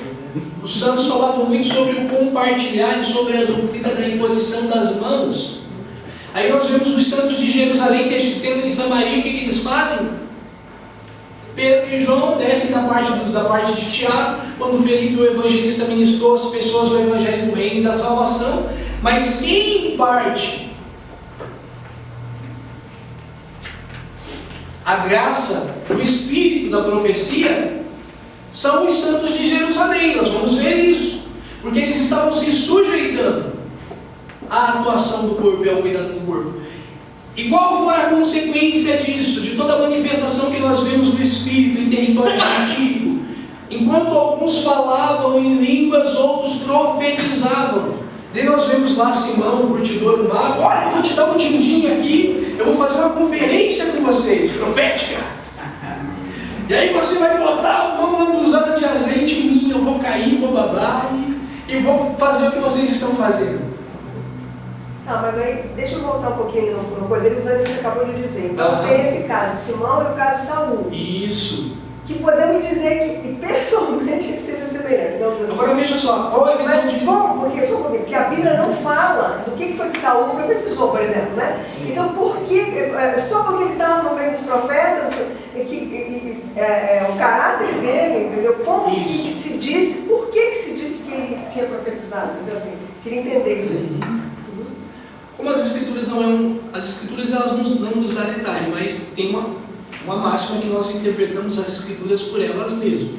Os santos falavam muito sobre o compartilhar e sobre a doutrina da imposição das mãos. Aí nós vemos os santos de Jerusalém descendo em Samaria, o que eles fazem? Pedro e João descem da parte de Tiago, quando Felipe, o evangelista, ministrou às pessoas o evangelho do reino e da salvação. Mas quem imparte a graça do Espírito da profecia são os santos de Jerusalém. Nós vamos ver isso, porque eles estavam se sujeitando à atuação do corpo e ao cuidado do corpo. E qual for a consequência disso, de toda a manifestação que nós vemos do Espírito em território gentílico? Enquanto alguns falavam em línguas, outros profetizavam. Daí nós vemos lá Simão, o curtidor, o mago: olha, eu vou te dar um din-din aqui, eu vou fazer uma conferência com vocês, profética. E aí você vai botar uma lambuzada de azeite em mim, eu vou cair, vou babar e vou fazer o que vocês estão fazendo. Tá, mas aí, deixa eu voltar um pouquinho numa coisa, ele usando isso que você acabou de dizer. Então tem esse caso de Simão e o caso de Saul. Isso. Que podemos dizer que pessoalmente eles sejam semelhantes. Assim. Agora veja só, qual é a visão mas de... como? Porque a Bíblia não fala do que foi que Saul profetizou, por exemplo, né? Sim. Então por que, só porque ele estava no meio dos profetas, o caráter dele, entendeu? Como que se disse, por que se disse que ele tinha profetizado? Então assim, queria entender isso aí. Como as escrituras elas não nos dão detalhe, mas tem uma máxima que nós interpretamos as escrituras por elas mesmas.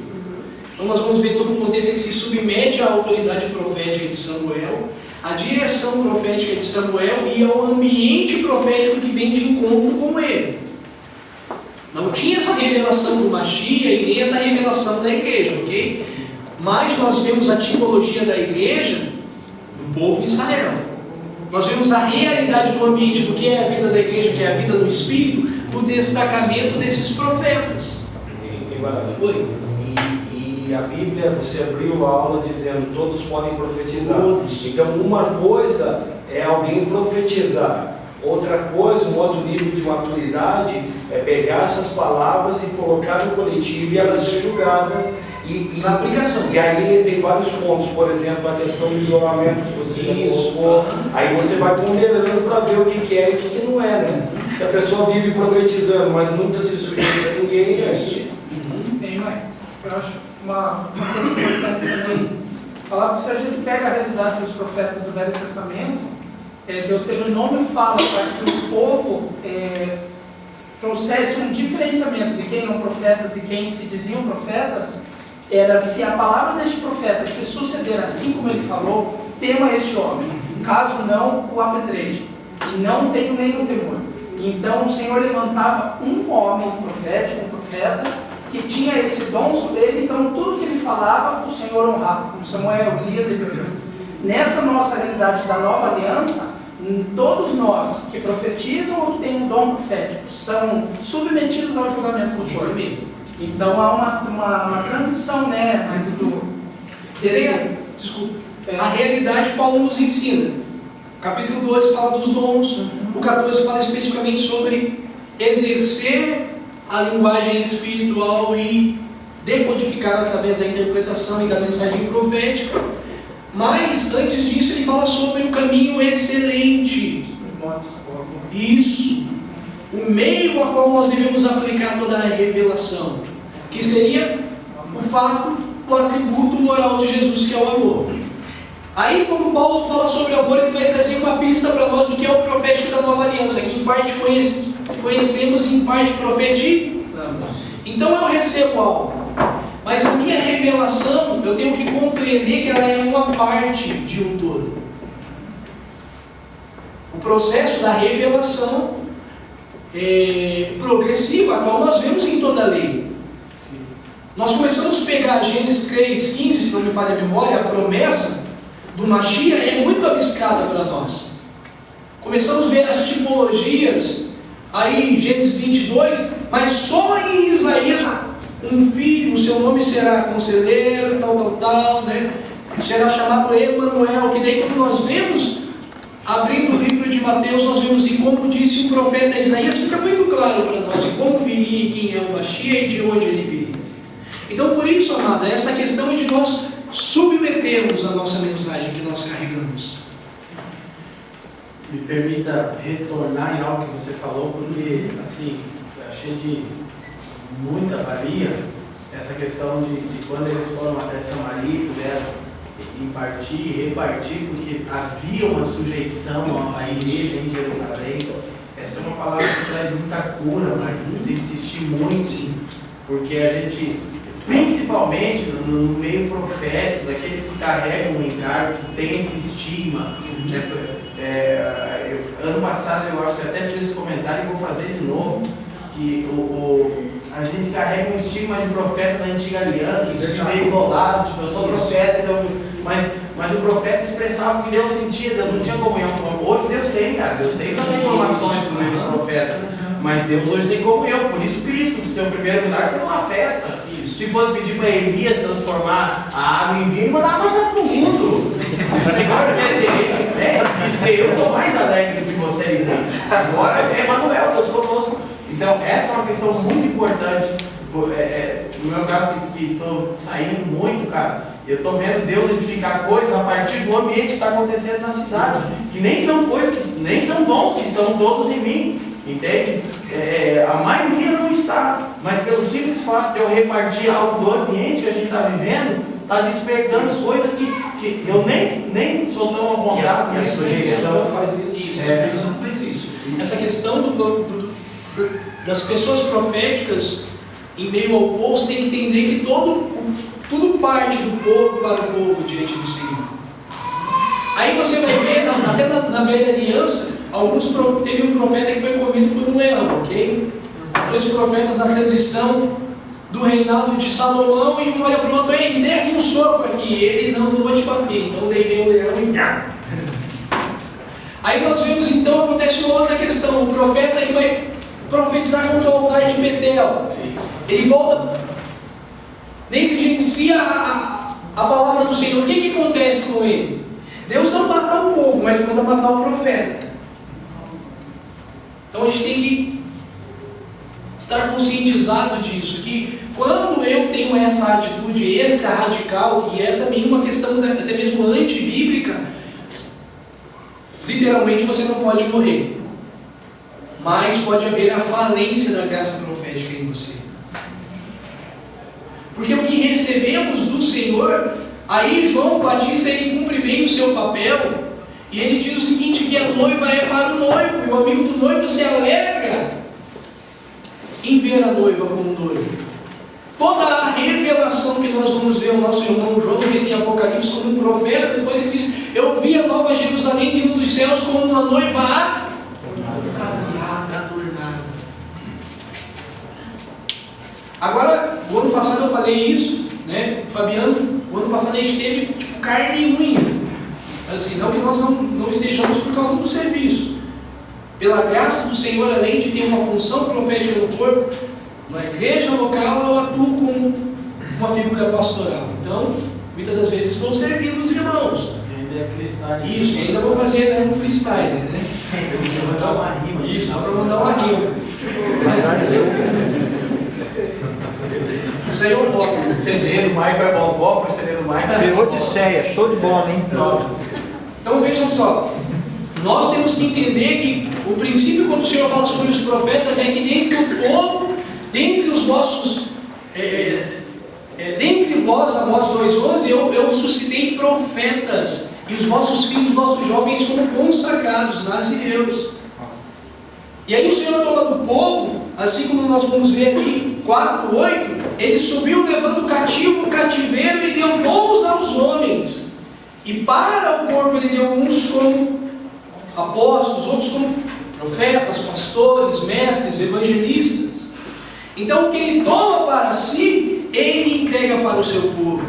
Então nós vamos ver todo o contexto. Ele se submete à autoridade profética de Samuel, à direção profética de Samuel e ao ambiente profético que vem de encontro com ele. Não tinha essa revelação do Machia e nem essa revelação da igreja, ok? Mas nós vemos a tipologia da igreja do povo de Israel. Nós vemos a realidade do ambiente, do que é a vida da igreja, que é a vida do Espírito, o destacamento desses profetas. Oi. E a Bíblia, você abriu a aula dizendo todos podem profetizar. Todos. Então uma coisa é alguém profetizar. Outra coisa, um outro nível de maturidade é pegar essas palavras e colocar no coletivo e elas ser julgadas. Na aplicação. E aí tem vários pontos, por exemplo, a questão do isolamento que você já colocou. Aí você vai ponderando para ver o que é e o que não é, né? Se a pessoa vive profetizando, mas nunca se sujeita a ninguém, é isso. Eu acho uma coisa importante também falar que se a gente pega a realidade dos profetas do Velho Testamento, Deuteronômio fala para que o povo trouxesse um diferenciamento de quem eram profetas e quem se diziam profetas. Era se a palavra deste profeta se suceder assim como ele falou, tema este homem, caso não, o apedreje, e não tenho nenhum temor. Então o Senhor levantava um homem profético, um profeta, que tinha esse dom sobre ele, então tudo que ele falava, o Senhor honrava, como Samuel, Elias e Eliseu. Nessa nossa realidade da nova aliança, todos nós que profetizam ou que têm um dom profético são submetidos ao julgamento do corpo. Então há uma transição, né? Desculpa. A realidade Paulo nos ensina. O capítulo 12 fala dos dons, o 14 fala especificamente sobre exercer a linguagem espiritual e decodificar através da interpretação e da mensagem profética. Mas, antes disso, ele fala sobre o caminho excelente. Isso. O meio a qual nós devemos aplicar toda a revelação. Que seria o fato, o atributo moral de Jesus, que é o amor. Aí, quando Paulo fala sobre o amor, ele vai trazer uma pista para nós do que é o profético da nova aliança, que em parte conhecemos e em parte profetizamos. Então eu recebo algo, mas a minha revelação, eu tenho que compreender que ela é uma parte de um todo. O processo da revelação é progressivo, a qual nós vemos em toda a lei. Nós começamos a pegar Gênesis 3:15, se não me falha a memória, a promessa do Mashiach é muito abiscada para nós. Começamos a ver as tipologias aí em Gênesis 22, mas só em Isaías, um filho, o seu nome será conselheiro, tal, né? Será chamado Emanuel, que daí quando nós vemos, abrindo o livro de Mateus, nós vemos, e como disse o profeta Isaías, fica muito claro para nós, e como viria e quem é o Mashiach e de onde ele viria. Então por isso, amada, essa questão de nós submetermos a nossa mensagem que nós carregamos. Me permita retornar em algo que você falou, porque, assim, achei de muita valia essa questão de quando eles foram até Samaria e puderam impartir e repartir, porque havia uma sujeição à igreja em Jerusalém. Essa é uma palavra que traz muita cura, mas precisa insistir muito, porque a gente, principalmente no meio profético, daqueles que carregam o encargo, que tem esse estigma, né? Ano passado eu acho que até fiz esse comentário e vou fazer de novo, que a gente carrega um estigma de profeta da antiga aliança, que vive isolado, tipo, eu sou profeta, então, mas o profeta expressava o que Deus sentia, Deus não tinha comunhão com. Hoje Deus tem, cara, Deus tem as informações dos profetas, mas Deus hoje tem comunhão, por isso Cristo, seu primeiro milagre foi uma festa. Se fosse pedir para Elias transformar a água em vinho, mandava mais para todo mundo. O Senhor quer dizer, eu estou mais alegre do que vocês aí. Agora é Emanuel, Deus conosco. Então, essa é uma questão muito importante. No meu caso, que estou saindo muito, cara, eu estou vendo Deus edificar coisas a partir do ambiente que está acontecendo na cidade. Que nem são coisas, nem são dons que estão todos em mim. Entende? A maioria não está, mas pelo simples fato de eu repartir algo do ambiente que a gente está vivendo, está despertando coisas que eu nem sou tão à vontade. E a sujeição faz isso. A sujeição faz isso. Essa questão das pessoas proféticas em meio ao povo, você tem que entender que tudo parte do povo para o povo diante do Senhor. Aí você vai ver, até na velha aliança, teve um profeta que foi comido por um leão, ok? 2 profetas na transição do reinado de Salomão, e um olha para o outro, ei, me dê aqui um soco aqui, e ele, não vou te bater, então daí vem o leão e aí nós vemos, então, acontece uma outra questão, o profeta que vai profetizar contra o altar de Betel, ele volta, negligencia a palavra do Senhor. O que acontece com ele? Deus não mata o povo, mas manda matar o profeta. Então a gente tem que estar conscientizado disso, que quando eu tenho essa atitude extra radical, que é também uma questão até mesmo antibíblica, literalmente você não pode morrer, mas pode haver a falência da graça profética em você. Porque o que recebemos do Senhor, aí João Batista ele cumpre bem o seu papel, e ele diz o seguinte, que a noiva é para o noivo, e o amigo do noivo se alegra em ver a noiva como noivo. Toda a revelação que nós vamos ver o nosso irmão João vê em Apocalipse como um profeta, depois ele diz, eu vi a nova Jerusalém vindo dos céus como uma noiva acarinhada. Agora, o ano passado eu falei isso, né, Fabiano, o ano passado a gente teve tipo, carne e unha. Assim, não que nós não estejamos por causa do serviço. Pela graça do Senhor, além de ter uma função profética no corpo, na igreja local eu atuo como uma figura pastoral. Então, muitas das vezes estou servindo os irmãos. Ainda é freestyle. Isso, ainda vou fazer um freestyle, né? Vou mandar uma rima. Isso, dá para mandar uma rima. Isso aí eu boto. Celeiro, Maico é bom, bom para celeiro Maico. Virou Odisseia, show de bola, hein? Então veja só, nós temos que entender que o princípio quando o Senhor fala sobre os profetas é que dentre o povo, dentre os vossos, dentre vós, Amós 2,11, eu suscitei profetas, e os vossos filhos, os vossos jovens como consagrados, nazireus. E aí o Senhor toma do povo, assim como nós vamos ver aqui, 4:8, ele subiu levando cativo o cativeiro e deu dons aos homens. E para o corpo ele deu uns como apóstolos, outros como profetas, pastores, mestres, evangelistas. Então o que ele toma para si, ele entrega para o seu povo.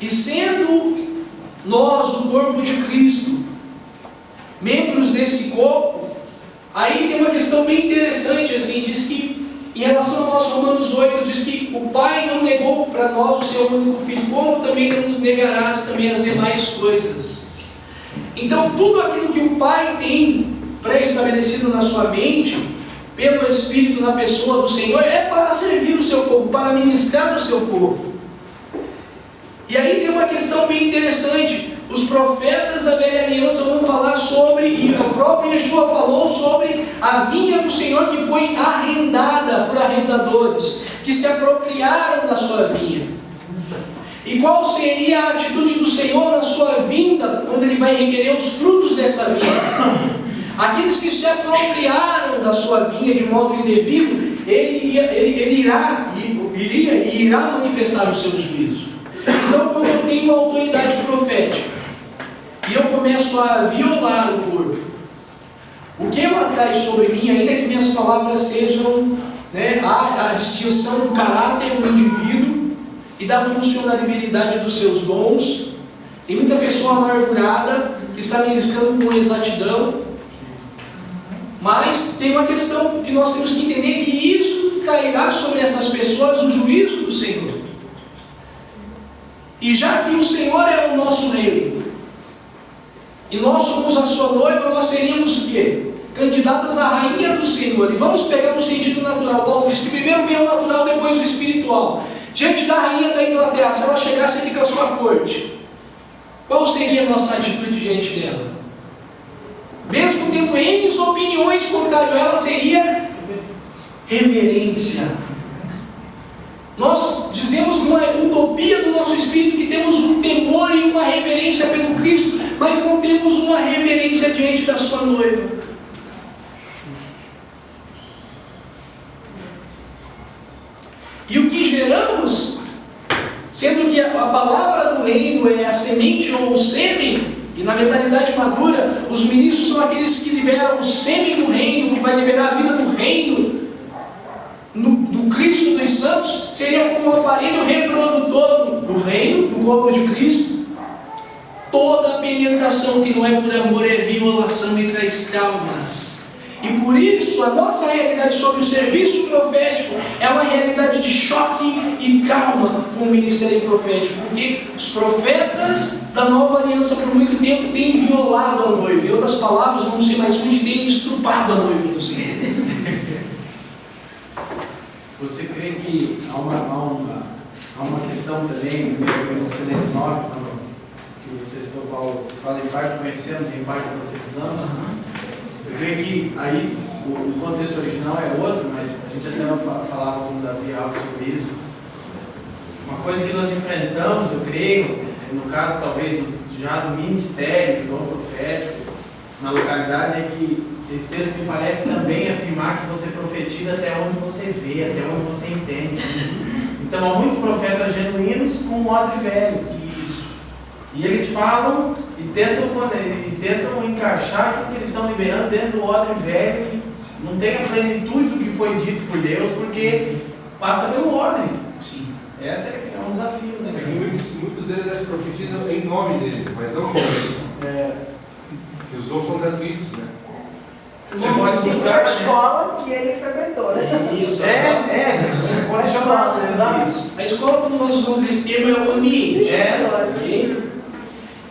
E sendo nós, o corpo de Cristo, membros desse corpo, aí tem uma questão bem interessante, assim, diz que, em relação ao nosso Romanos 8, diz que o Pai não negou para nós o seu único Filho, como também não nos negarás também as demais coisas. Então, tudo aquilo que o Pai tem pré-estabelecido na sua mente, pelo Espírito na pessoa do Senhor, é para servir o seu povo, para ministrar o seu povo. E aí tem uma questão bem interessante. Os profetas da velha aliança vão falar sobre, e o próprio Yeshua falou sobre a vinha do Senhor que foi arrendada por arrendadores, que se apropriaram da sua vinha. E qual seria a atitude do Senhor na sua vinda, quando Ele vai requerer os frutos dessa vinha? Aqueles que se apropriaram da sua vinha de modo indevido, Ele irá manifestar os seus juízos. Então, quando eu tenho uma autoridade profética, e eu começo a violar o corpo, o que eu atrai sobre mim, ainda que minhas palavras sejam, né, a distinção do caráter do indivíduo e da funcionalidade dos seus dons. Tem muita pessoa amargurada que está ministrando com exatidão, mas tem uma questão que nós temos que entender, que isso cairá sobre essas pessoas o juízo do Senhor. E já que o Senhor é o nosso rei, e nós somos a sua noiva, nós seríamos o quê? Candidatas à rainha do Senhor. E vamos pegar no sentido natural. Paulo diz que primeiro vem o natural, depois o espiritual. Diante da rainha da Inglaterra, se ela chegasse aqui com a sua corte, qual seria a nossa atitude diante dela? Mesmo tendo N opiniões contrárias a ela, seria reverência. Nós dizemos numa utopia do nosso espírito que temos um temor e uma reverência pelo Cristo, mas não temos uma reverência diante da sua noiva. E o que geramos, sendo que a palavra do reino é a semente ou o sêmen, e na mentalidade madura, os ministros são aqueles que liberam o sêmen do reino, que vai liberar a vida do reino, do Cristo dos santos, seria como um aparelho reprodutor do reino, do corpo de Cristo. Toda penetração que não é por amor é violação e traz traumas. E por isso a nossa realidade sobre o serviço profético é uma realidade de choque e trauma com o ministério profético, porque os profetas da nova aliança por muito tempo têm violado a noiva. Em outras palavras, vamos ser mais ruins, têm estrupado a noiva do Senhor. Você crê que há uma questão também, em 1 Coríntios 9, que vocês falam em parte conhecemos e em parte profetizamos? Eu creio que aí o contexto original é outro, mas a gente até não falava com o Davi algo sobre isso. Uma coisa que nós enfrentamos, eu creio, no caso talvez já do ministério, do dom profético, na localidade, é que esse texto me parece também afirmar que você profetiza até onde você vê, até onde você entende. Então há muitos profetas genuínos com odre velho. Isso. E eles falam e tentam encaixar aquilo que eles estão liberando dentro do odre velho, e não tem a plenitude do que foi dito por Deus, porque passa pelo ordem. Sim. Esse é um desafio, né? Muitos deles profetizam em nome dele, mas não com ele. E os dons são gratuitos, né? Você pode Segundo buscar, a né? escola que ele frequentou, né? Isso. Você pode chamar, exato. Isso. A escola, quando nós usamos esse termo, é o ambiente. Ok?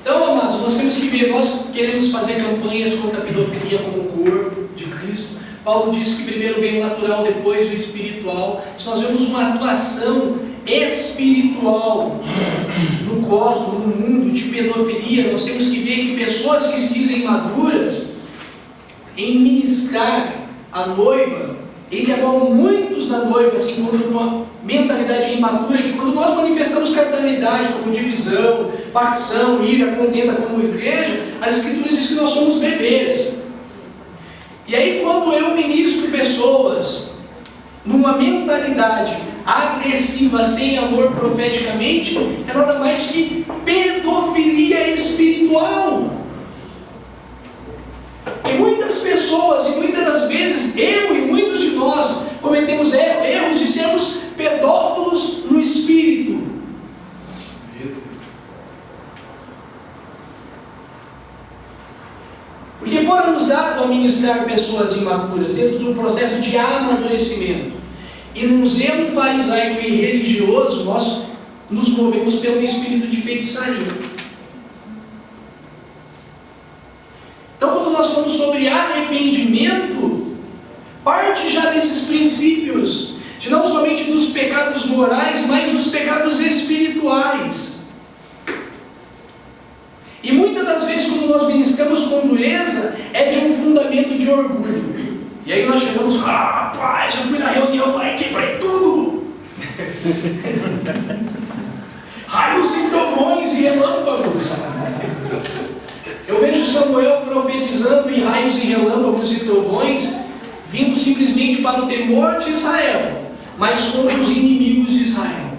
Então, amados, nós temos que ver, nós queremos fazer campanhas contra a pedofilia como corpo de Cristo. Paulo disse que primeiro vem o natural, depois o espiritual. Se nós vemos uma atuação espiritual no cosmos, no mundo de pedofilia, nós temos que ver que pessoas que se dizem maduras em ministrar a noiva, entre a qual muitos da noiva se encontram com uma mentalidade imatura, que quando nós manifestamos carnalidade como divisão, facção, ira, contenda como igreja, as escrituras dizem que nós somos bebês. E aí quando eu ministro pessoas numa mentalidade agressiva, sem amor profeticamente, é nada mais que pedofilia espiritual. E muitas pessoas, e muitas das vezes, eu e muitos de nós, cometemos erros de sermos pedófilos no espírito. Porque fora nos dado a ministrar pessoas imaturas dentro de um processo de amadurecimento. E num zelo farisaico e religioso, nós nos movemos pelo espírito de feitiçaria. Então, quando nós falamos sobre arrependimento, parte já desses princípios, de não somente dos pecados morais, mas dos pecados espirituais. E muitas das vezes, quando nós ministramos com dureza, é de um fundamento de orgulho. E aí nós chegamos, rapaz, eu fui na reunião lá e quebrei tudo. Raios e trovões e relâmpagos. Eu vejo Samuel profetizando em raios e relâmpagos e trovões, vindo simplesmente para o temor de Israel, mas contra os inimigos de Israel.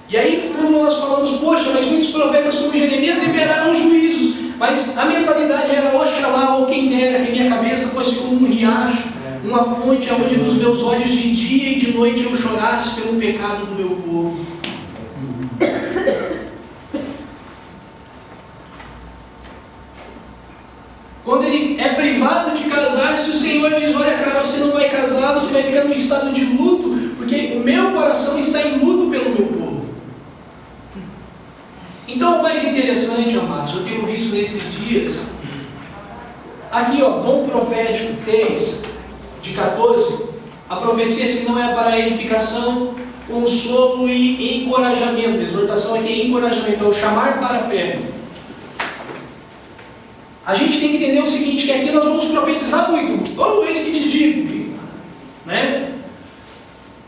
E aí, quando nós falamos, poxa, mas muitos profetas como Jeremias liberaram juízos, mas a mentalidade era, oxalá, ou quem dera, que minha cabeça fosse como um riacho, uma fonte onde nos meus olhos de dia e de noite eu chorasse pelo pecado do meu povo. Quando ele é privado de casar, se o Senhor diz, olha cara, você não vai casar, você vai ficar num estado de luto, porque o meu coração está em luto pelo meu povo. Então o mais interessante, amados, eu tenho visto nesses dias, aqui ó, dom profético 3, de 14, a profecia se não é para edificação, consolo e encorajamento. A exortação aqui é encorajamento, é o chamar para perto. A gente tem que entender o seguinte, que aqui nós vamos profetizar muito. Oh, eis que te digo, né?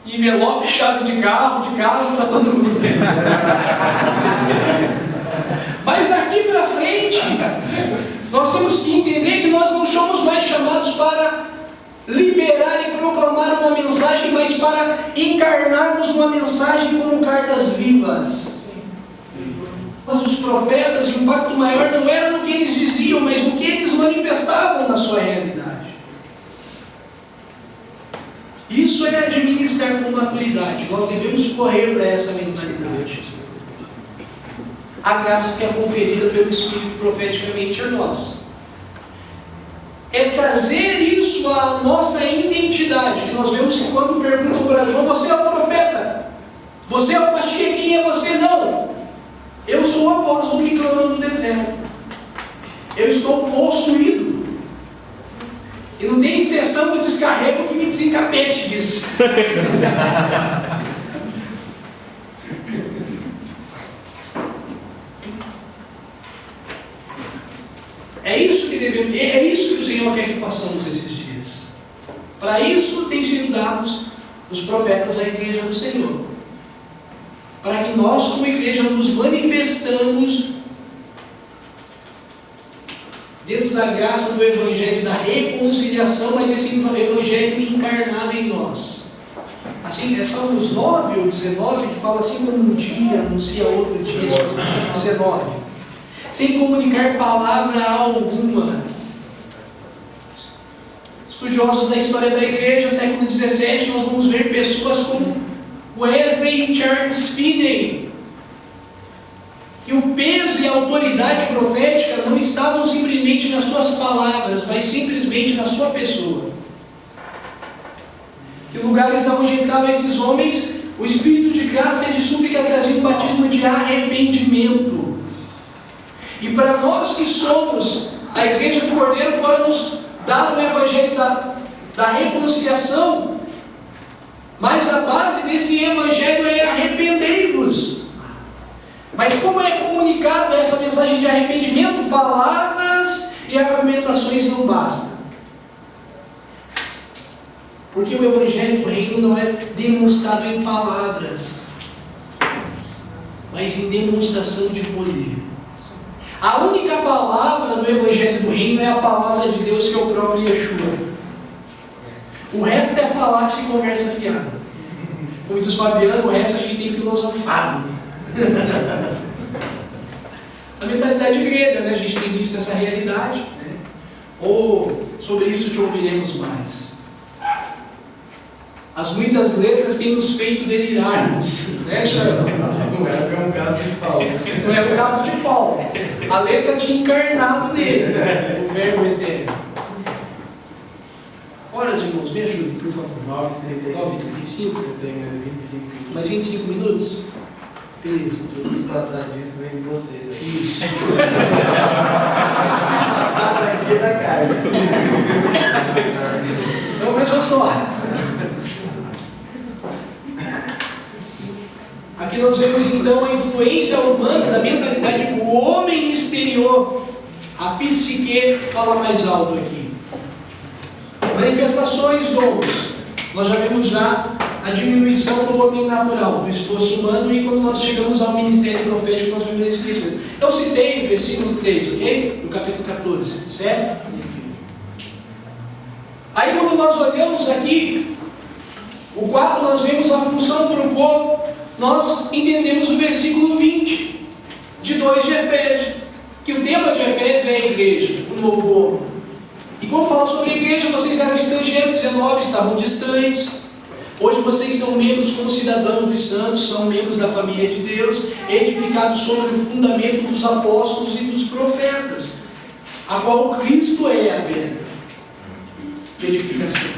Envelope, chave de carro para todo mundo. Mas daqui para frente, nós temos que entender que nós não somos mais chamados para liberar e proclamar uma mensagem, mas para encarnarmos uma mensagem como cartas vivas. Mas os profetas, o impacto maior não era no que eles diziam, mas no que eles manifestavam na sua realidade. Isso é administrar com maturidade. Nós devemos correr para essa mentalidade. A graça que é conferida pelo Espírito profeticamente a nós. É trazer isso à nossa identidade, que nós vemos que quando perguntam para João, você é o profeta? Você é o Mashiach? Quem é você? Não. Eu sou a voz do que clama no deserto. Eu estou possuído. E não tem exceção do descarrego que me desencapete disso. É isso que devemos, é isso que o Senhor quer que façamos esses dias. Para isso têm sido dados os profetas à igreja do Senhor. Para que nós, como igreja, nos manifestamos dentro da graça do Evangelho da reconciliação, mas esse Evangelho encarnado em nós. Assim, é Salmos 9 ou 19 que fala assim, como um dia anuncia outro dia. 19. Sem comunicar palavra alguma. estudiosos da história da igreja, século XVII, nós vamos ver pessoas como Wesley e Charles Finney, que o peso e a autoridade profética não estavam simplesmente nas suas palavras, mas simplesmente na sua pessoa. Que lugares onde estavam esses homens, o Espírito de graça e de súplica trazia um batismo de arrependimento. E para nós que somos a Igreja do Cordeiro, fora nos dado o Evangelho da reconciliação, mas a base desse Evangelho é arrependei-vos. Mas como é comunicada essa mensagem de arrependimento? Palavras e argumentações não bastam. Porque o Evangelho do Reino não é demonstrado em palavras, mas em demonstração de poder. A única palavra do Evangelho do Reino é a palavra de Deus, que é o próprio Yeshua. O resto é falácia e conversa fiada. Como diz Fabiano, o resto a gente tem filosofado. A mentalidade grega, né? A gente tem visto essa realidade, né? Ou sobre isso te ouviremos mais. As muitas letras têm nos feito delirarmos, né, Xarão? Não é o caso de Paulo. Não é o caso de Paulo. A letra tinha encarnado nele, né? O verbo eterno. Horas, irmãos, me ajudem, por favor. 9h35. Você tem mais 25 minutos. Mais 25 minutos? Beleza. Tudo que passar disso vem de você. Né? Isso. Passar daqui é da carga. Então veja só. Aqui nós vemos então a influência humana da mentalidade do homem exterior. A psique fala mais alto aqui. Manifestações dons. Nós já vemos a diminuição do homem natural, do esforço humano, e quando nós chegamos ao ministério profético, nós vemos esse crescimento. Eu citei o versículo 3, ok? Do capítulo 14, certo? Aí quando nós olhamos aqui, o quadro, nós vemos a função para o corpo, nós entendemos o versículo 20, de 2 de Efésios, que o tema de Efésios é a igreja, o novo homem. E quando fala sobre a igreja, vocês eram estrangeiros, 19, estavam distantes. Hoje vocês são membros como cidadãos dos santos, são membros da família de Deus, edificados sobre o fundamento dos apóstolos e dos profetas, a qual Cristo é a pedra de edificação.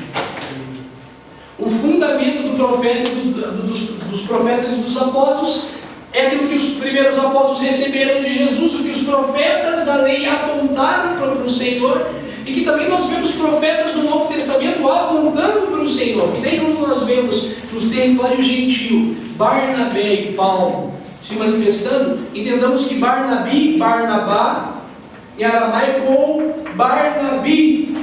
O fundamento do profeta, dos profetas e dos apóstolos é aquilo que os primeiros apóstolos receberam de Jesus, o que os profetas da lei apontaram para o Senhor, e que também nós vemos profetas do Novo Testamento apontando para o Senhor. E daí quando nós vemos no território gentil Barnabé e Paulo se manifestando, entendamos que Barnabá, em aramaico, ou Barnabi,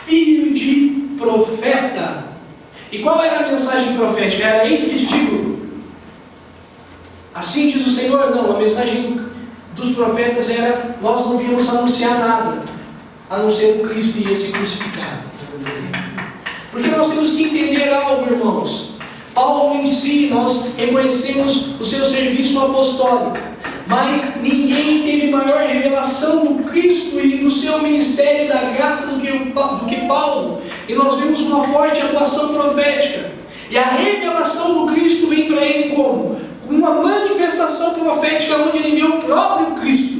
filho de profeta. E qual era a mensagem profética? Era eis que te digo. Assim diz o Senhor? Não, a mensagem dos profetas era: nós não viemos anunciar nada, a não ser o Cristo e esse crucificado. Porque nós temos que entender algo, irmãos. Paulo em si, nós reconhecemos o seu serviço apostólico, mas ninguém teve maior revelação do Cristo e do seu ministério da graça do que Paulo. E nós vemos uma forte atuação profética. E a revelação do Cristo vem para ele como? Uma manifestação profética onde ele vê o próprio Cristo.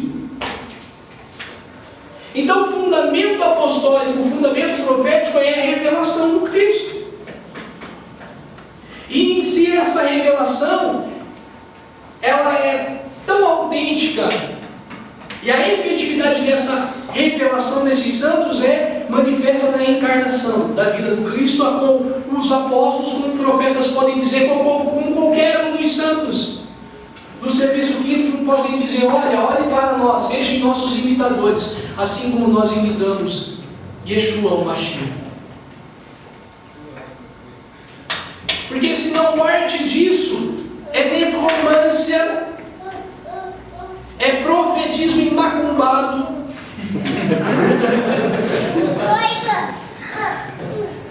Então o fundamento apostólico, o fundamento profético é a revelação do Cristo. E em si essa revelação, ela é tão autêntica, e a efetividade dessa revelação desses santos é manifesta na encarnação da vida do Cristo, a qual os apóstolos, como profetas, podem dizer, como qualquer um dos santos do serviço químico, podem dizer: olhe para nós, sejam nossos imitadores, assim como nós imitamos Yeshua, o Mashiach. Porque senão parte disso é necromância, é profetismo imacumbado.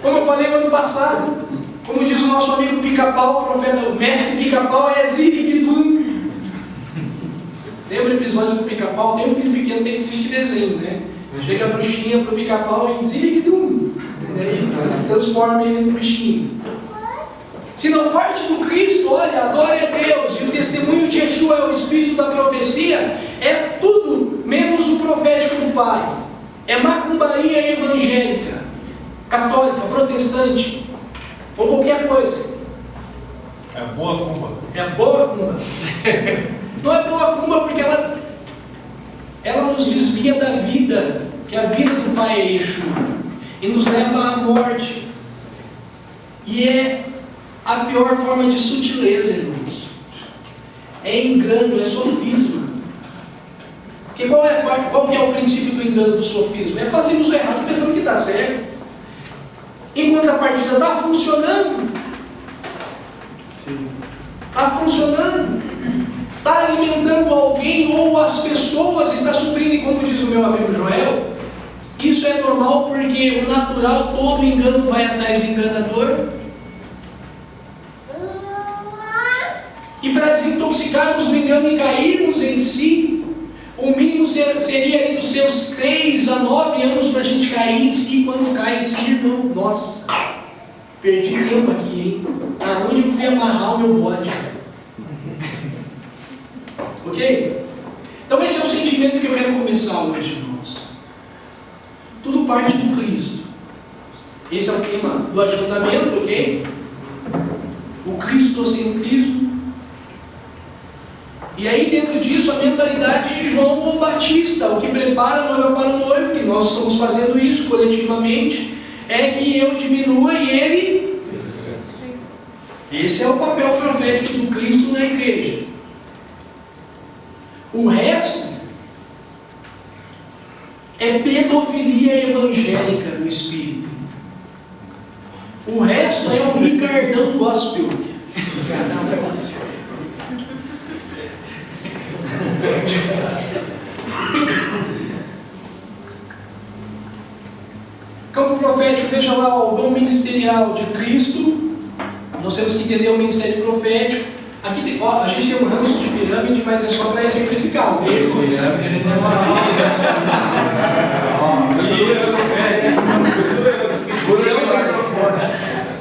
Como eu falei no ano passado, como diz o nosso amigo Pica-Pau, o profeta, o mestre Pica-Pau é Zirigdum. Lembra o episódio do Pica-Pau? Tem um filho pequeno, tem que assistir desenho, né? Chega a bruxinha pro Pica-Pau e Zirigdum. E aí transforma ele no bichinho. Se não parte do Cristo, olha, adore a Deus. E o testemunho de Yeshua é o espírito da profecia. É tudo menos o profético do Pai. É macumbaria evangélica, católica, protestante, ou qualquer coisa. É boa cumba. É boa cumba. Não é boa cumba porque ela nos desvia da vida, que a vida do Pai é Yeshua, e nos leva à morte. E é a pior forma de sutileza, irmãos. É engano, é sofisma. Porque qual que é o princípio do engano, do sofismo? É fazermos o errado pensando que está certo. Enquanto a partida está funcionando. Está funcionando. Está alimentando alguém ou as pessoas, está suprindo, e como diz o meu amigo Joel, isso é normal porque o natural, todo engano vai atrás do enganador. E para desintoxicarmos do engano e cairmos em si, o mínimo seria ali dos seus 3 a 9 anos para a gente cair em si. Quando cai em si, irmão, nossa, perdi tempo aqui, hein? Aonde eu fui amarrar o meu bode? Ok? Então esse é o sentimento que eu quero começar hoje, irmãos. Tudo parte do Cristo. Esse é o tema do ajuntamento, ok? O cristocentrismo. E aí dentro disso a mentalidade de João Batista, o que prepara a noiva para o noivo, que nós estamos fazendo isso coletivamente, é que eu diminua e ele... Esse é o papel profético do Cristo na igreja. O resto é pedofilia evangélica no espírito. O resto é o Ricardão gospel. Campo profético, veja lá, o dom ministerial de Cristo. Nós temos que entender o ministério profético. Aqui tem, ó, a gente tem um ranço de pirâmide, mas é só para exemplificar, ok? Pirâmide a gente vai falar.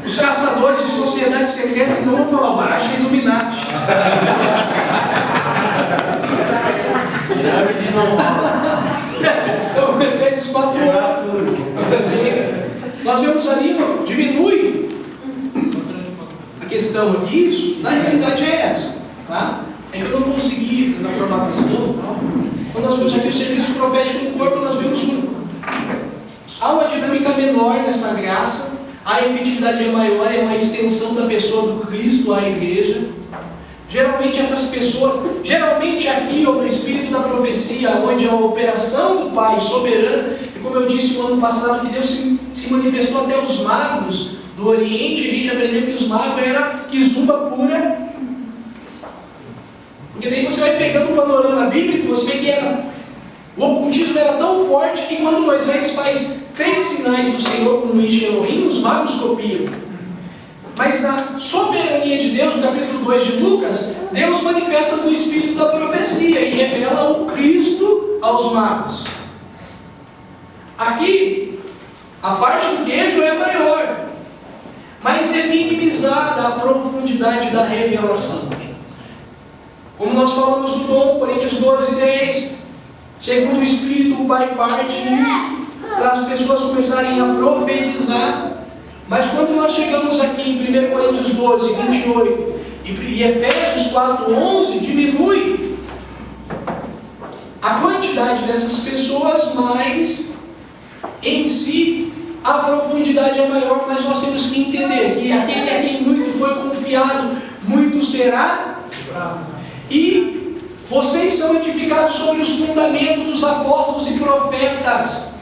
Os caçadores de sociedade secreta não vão falar baixa Illuminati. Pirâmide não. Então, Efésios 4 anos. Nós vemos ali, diminui a questão aqui, isso, na realidade é essa, tá? É que eu não consegui, na formatação, tá? Quando nós vemos aqui o serviço profético no corpo, nós vemos há uma dinâmica menor nessa graça, a efetividade é maior, é uma extensão da pessoa do Cristo à igreja. Geralmente essas pessoas, geralmente aqui, ou no espírito da profecia, onde a operação do Pai soberana, e como eu disse no ano passado, que Deus se manifestou até os magos do Oriente, a gente aprendeu que os magos eram quizumba pura. Porque daí você vai pegando o panorama bíblico, você vê que o ocultismo era tão forte que quando Moisés faz 3 sinais do Senhor como Ish Elohim, os magos copiam. Mas na soberania de Deus, no capítulo 2 de Lucas, Deus manifesta no espírito da profecia e revela o Cristo aos magos. Aqui, a parte do queijo é maior, mas é minimizada a profundidade da revelação. Como nós falamos no dom, Coríntios 12, 10, segundo o Espírito, o Pai parte isso para as pessoas começarem a profetizar. Mas quando nós chegamos aqui em 1 Coríntios 12, 28 e Efésios 4, 11, diminui a quantidade dessas pessoas, mas em si a profundidade é maior. Mas nós temos que entender que aquele a quem muito foi confiado, muito será. E vocês são edificados sobre os fundamentos dos apóstolos e profetas.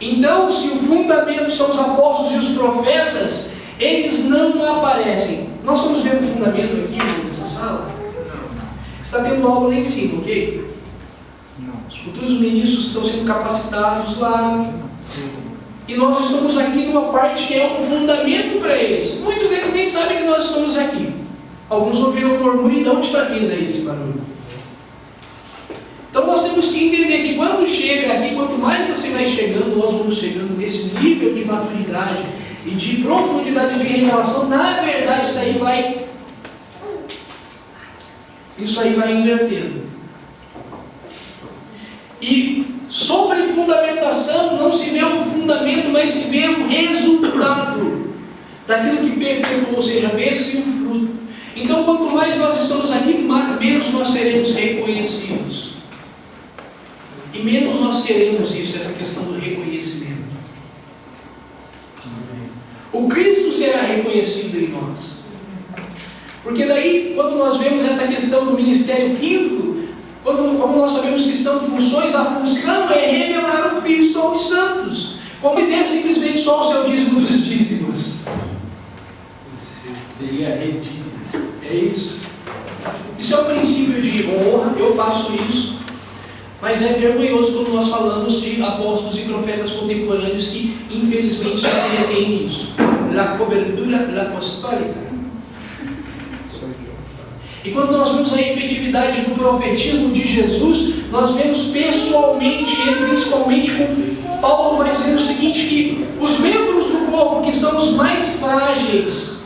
Então, se o fundamento são os apóstolos e os profetas, eles não aparecem. Nós estamos vendo o fundamento aqui nessa sala? Não. Está tendo aula lá em cima, ok? Não. Os futuros ministros estão sendo capacitados lá. E nós estamos aqui numa parte que é um fundamento para eles. Muitos deles nem sabem que nós estamos aqui. Alguns ouviram um murmúrio, de onde está vindo aí esse barulho? Então nós temos que entender que quando chega aqui, quanto mais você vai chegando, nós vamos chegando nesse nível de maturidade e de profundidade de revelação, na verdade isso aí vai invertendo. E sobre fundamentação não se vê um fundamento, mas se vê um resultado daquilo que perpegou, ou seja, vê-se um fruto. Então, quanto mais nós estamos aqui, menos nós seremos reconhecidos. E menos nós queremos isso, essa questão do reconhecimento. O Cristo será reconhecido em nós. Porque daí, quando nós vemos essa questão do ministério quinto, como nós sabemos que são funções, a função é revelar o Cristo aos santos. Cometer simplesmente só o seu dízimo dos dízimos. Seria redízimo. É isso. Isso é o princípio de honra, eu faço isso. Mas é vergonhoso quando nós falamos de apóstolos e profetas contemporâneos que, infelizmente, só se retém nisso. La cobertura apostólica. E quando nós vemos a efetividade do profetismo de Jesus, nós vemos pessoalmente ele, principalmente com Paulo vai dizer o seguinte, que os membros do corpo que são os mais frágeis,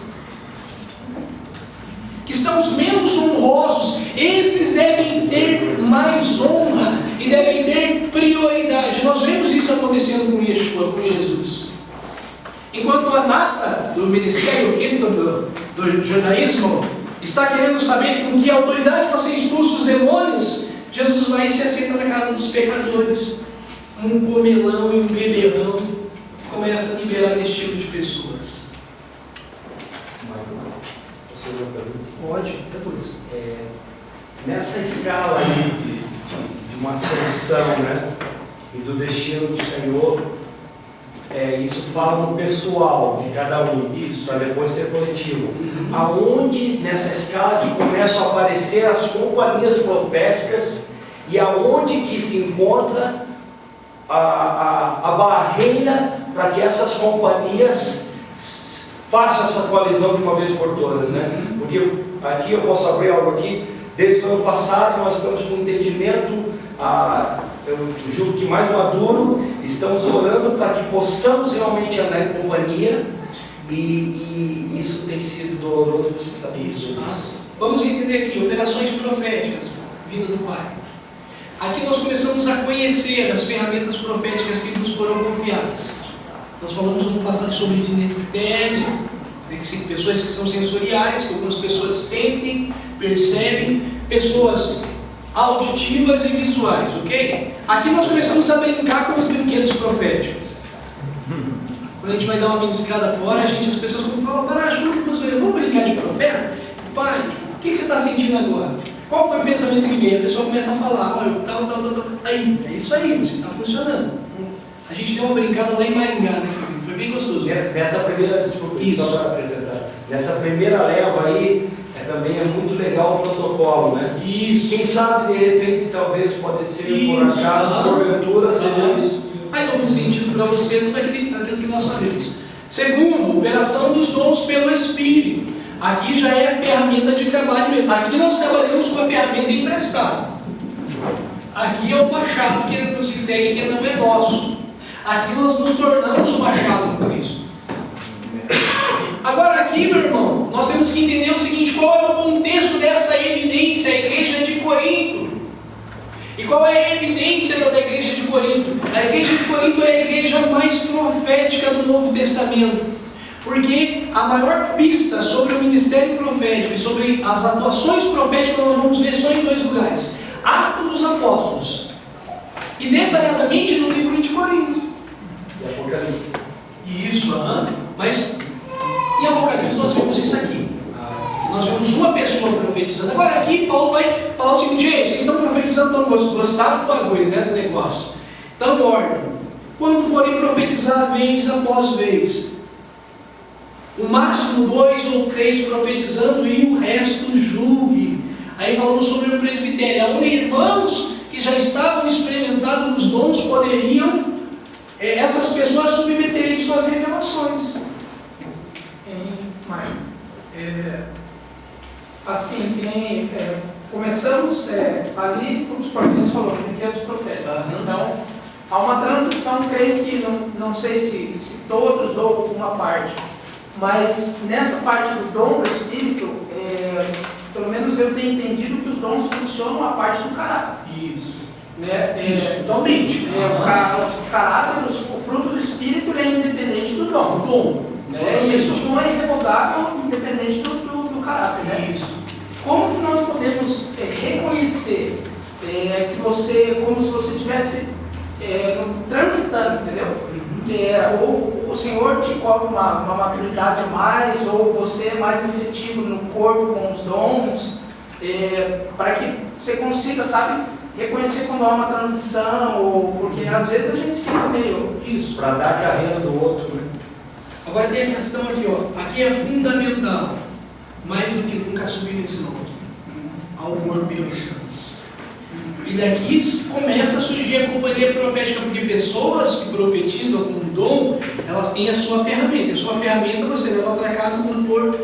que são os menos honrosos, esses devem ter mais honra e devem ter prioridade. Nós vemos isso acontecendo com Yeshua, com Jesus. Enquanto a nata do ministério quinto do judaísmo está querendo saber com que autoridade você expulsa os demônios, Jesus vai e se assenta na casa dos pecadores. Um comelão e um beberrão começa a liberar desse tipo de pessoas. Pode, depois. Nessa escala aí de uma ascensão, né, e do destino do Senhor, isso fala no pessoal de cada um, isso, para depois ser coletivo. Aonde nessa escala que começam a aparecer as companhias proféticas e aonde que se encontra a barreira para que essas companhias façam essa coalizão de uma vez por todas, né? Porque aqui eu posso abrir algo aqui, desde o ano passado nós estamos com um entendimento, eu julgo que mais maduro, estamos orando para que possamos realmente andar em companhia e isso tem sido doloroso, você sabe isso. Vamos entender aqui, operações proféticas, vinda do Pai. Aqui nós começamos a conhecer as ferramentas proféticas que nos foram confiadas. Nós falamos no ano passado sobre sinestésio, pessoas que são sensoriais, que algumas pessoas sentem, percebem, pessoas auditivas e visuais, ok? Aqui nós começamos a brincar com os brinquedos proféticos. Quando a gente vai dar uma ministrada fora, as pessoas falam, Baracho, como que funciona? Vamos brincar de profeta? Pai, o que você está sentindo agora? Qual foi o pensamento que veio? A pessoa começa a falar, tal. Aí, é isso aí, você está funcionando. A gente deu uma brincada lá em Maringá, né? Foi bem gostoso. Nessa primeira, desculpa, só para apresentar. Nessa primeira leva aí, também é muito legal o protocolo, né? Isso. Quem sabe, de repente, talvez pode ser por acaso, porventura, seja isso. Faz algum sentido para você, tudo aquilo que nós sabemos. Segundo, operação dos dons pelo Espírito. Aqui já é ferramenta de trabalho mesmo. Aqui nós trabalhamos com a ferramenta emprestada. Aqui é o machado que nos entrega, que não é nosso. Aqui nós nos tornamos o machado com Cristo. Agora aqui, meu irmão, nós temos que entender o seguinte, qual é o contexto dessa evidência, a igreja de Corinto. E qual é a evidência da igreja de Corinto? A igreja de Corinto é a igreja mais profética do Novo Testamento. Porque a maior pista sobre o ministério profético e sobre as atuações proféticas nós vamos ver só em dois lugares. Atos dos Apóstolos. E detalhadamente no livro de Corinto. E Apocalipse. Isso, mas em Apocalipse nós vemos isso aqui. Nós vemos uma pessoa profetizando. Agora aqui Paulo vai falar o seguinte, gente, vocês estão profetizando, gostaram do bagulho, né, do negócio. Então, ordem. Quando forem profetizar vez após vez, o máximo 2 ou 3 profetizando e o resto julgue. Aí falando sobre o presbitério, onde irmãos que já estavam experimentados nos dons poderiam essas pessoas submeterem suas revelações. Assim, que nem começamos ali, como os Deus falou, que é dos profetas. Então, há uma transição, creio que, não sei se todos ou uma parte, mas nessa parte do dom do Espírito, pelo menos eu tenho entendido que os dons funcionam a parte do caráter. Isso. Né? Isso, totalmente. O caráter, o fruto do Espírito, ele é independente do dom. O dom. Né? E isso não é irrevogável, independente do caráter. Né? Isso. Como que nós podemos reconhecer que você, como se você estivesse transitando, entendeu? Ou o Senhor te cobra uma maturidade a mais, ou você é mais efetivo no corpo com os dons, para que você consiga, sabe, reconhecer quando há uma transição, ou porque às vezes a gente fica meio... Isso. Para dar a carreira do outro, né? Agora tem a questão aqui, ó. Aqui é fundamental, mais do que nunca subir nesse nome aqui, ao corpo e aos santos. E daqui começa a surgir a companhia profética, porque pessoas que profetizam com dom, elas têm a sua ferramenta. A sua ferramenta você leva para casa quando for,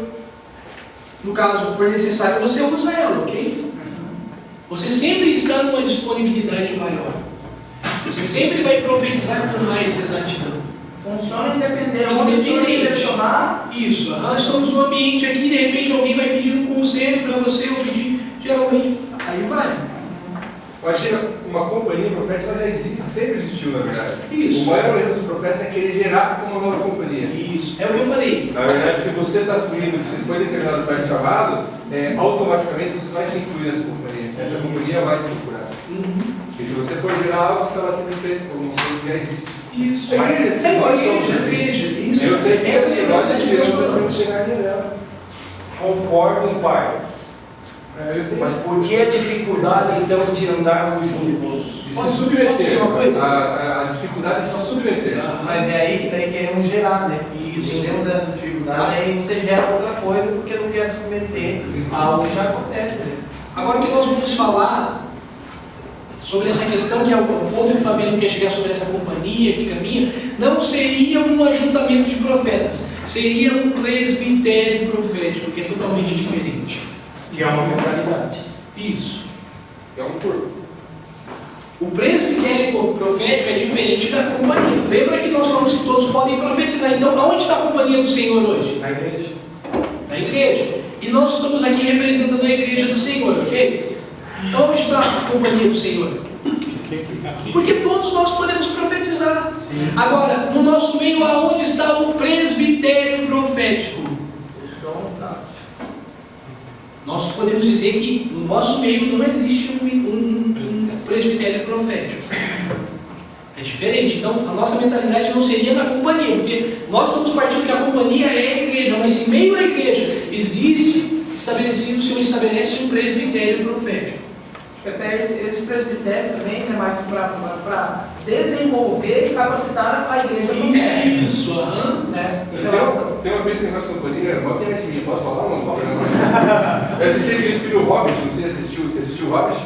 no caso, for necessário, você usa ela, ok? Você sempre está numa disponibilidade maior. Você sempre vai profetizar com mais exatidão. Funciona independente. Uma pessoa direcionar. Isso. Nós estamos num ambiente aqui, de repente alguém vai pedir um conselho para você, ou pedir, geralmente, aí vai. Eu acho que uma companhia profética já existe, sempre existiu, na verdade. Isso. O maior erro dos profetas é querer gerar uma nova companhia. Isso. É o que eu falei. Na verdade, se você está fluindo, se foi determinado para chamado, automaticamente você vai se incluir nessa companhia. Essa companhia vai te procurar. E se você for gerar algo, você está batendo em frente com uma coisa que já existe. Isso. Isso. Eu sei que essa negócio de Deus nós vamos chegar nela. Concordo em partes. Mas por que a dificuldade, então, de andarmos juntos? Se submeter. A dificuldade é se submeter. Mas é aí que daí queremos gerar, né? Isso. Se temos essa dificuldade, aí você gera outra coisa porque não quer submeter a algo que já acontece. Né? Agora o que nós vamos falar sobre essa questão, que é o ponto que o Fabiano quer chegar sobre essa companhia que caminha, não seria um ajuntamento de profetas, seria um presbitério profético, que é totalmente diferente. Que é uma mentalidade. Isso. É um corpo. O presbitério profético é diferente da companhia. Lembra que nós falamos que todos podem profetizar. Então, aonde está a companhia do Senhor hoje? Na igreja. Na igreja. E nós estamos aqui representando a igreja do Senhor, ok? Então, onde está a companhia do Senhor? Porque todos nós podemos profetizar. Sim. Agora, no nosso meio, aonde está o presbitério profético? Nós podemos dizer que no nosso meio não existe um presbitério profético. É diferente. Então, a nossa mentalidade não seria na companhia, porque nós estamos partindo que a companhia é a igreja, mas em meio à igreja existe estabelecido, o Senhor estabelece um presbitério profético. Até esse presbitério também, né, Marcos, para desenvolver e capacitar a igreja profética. Isso, né? Tem uma coisa com a companhia, uma piadinha, posso falar? Não, eu assisti aquele filme Hobbit, não sei se você assistiu o Hobbit?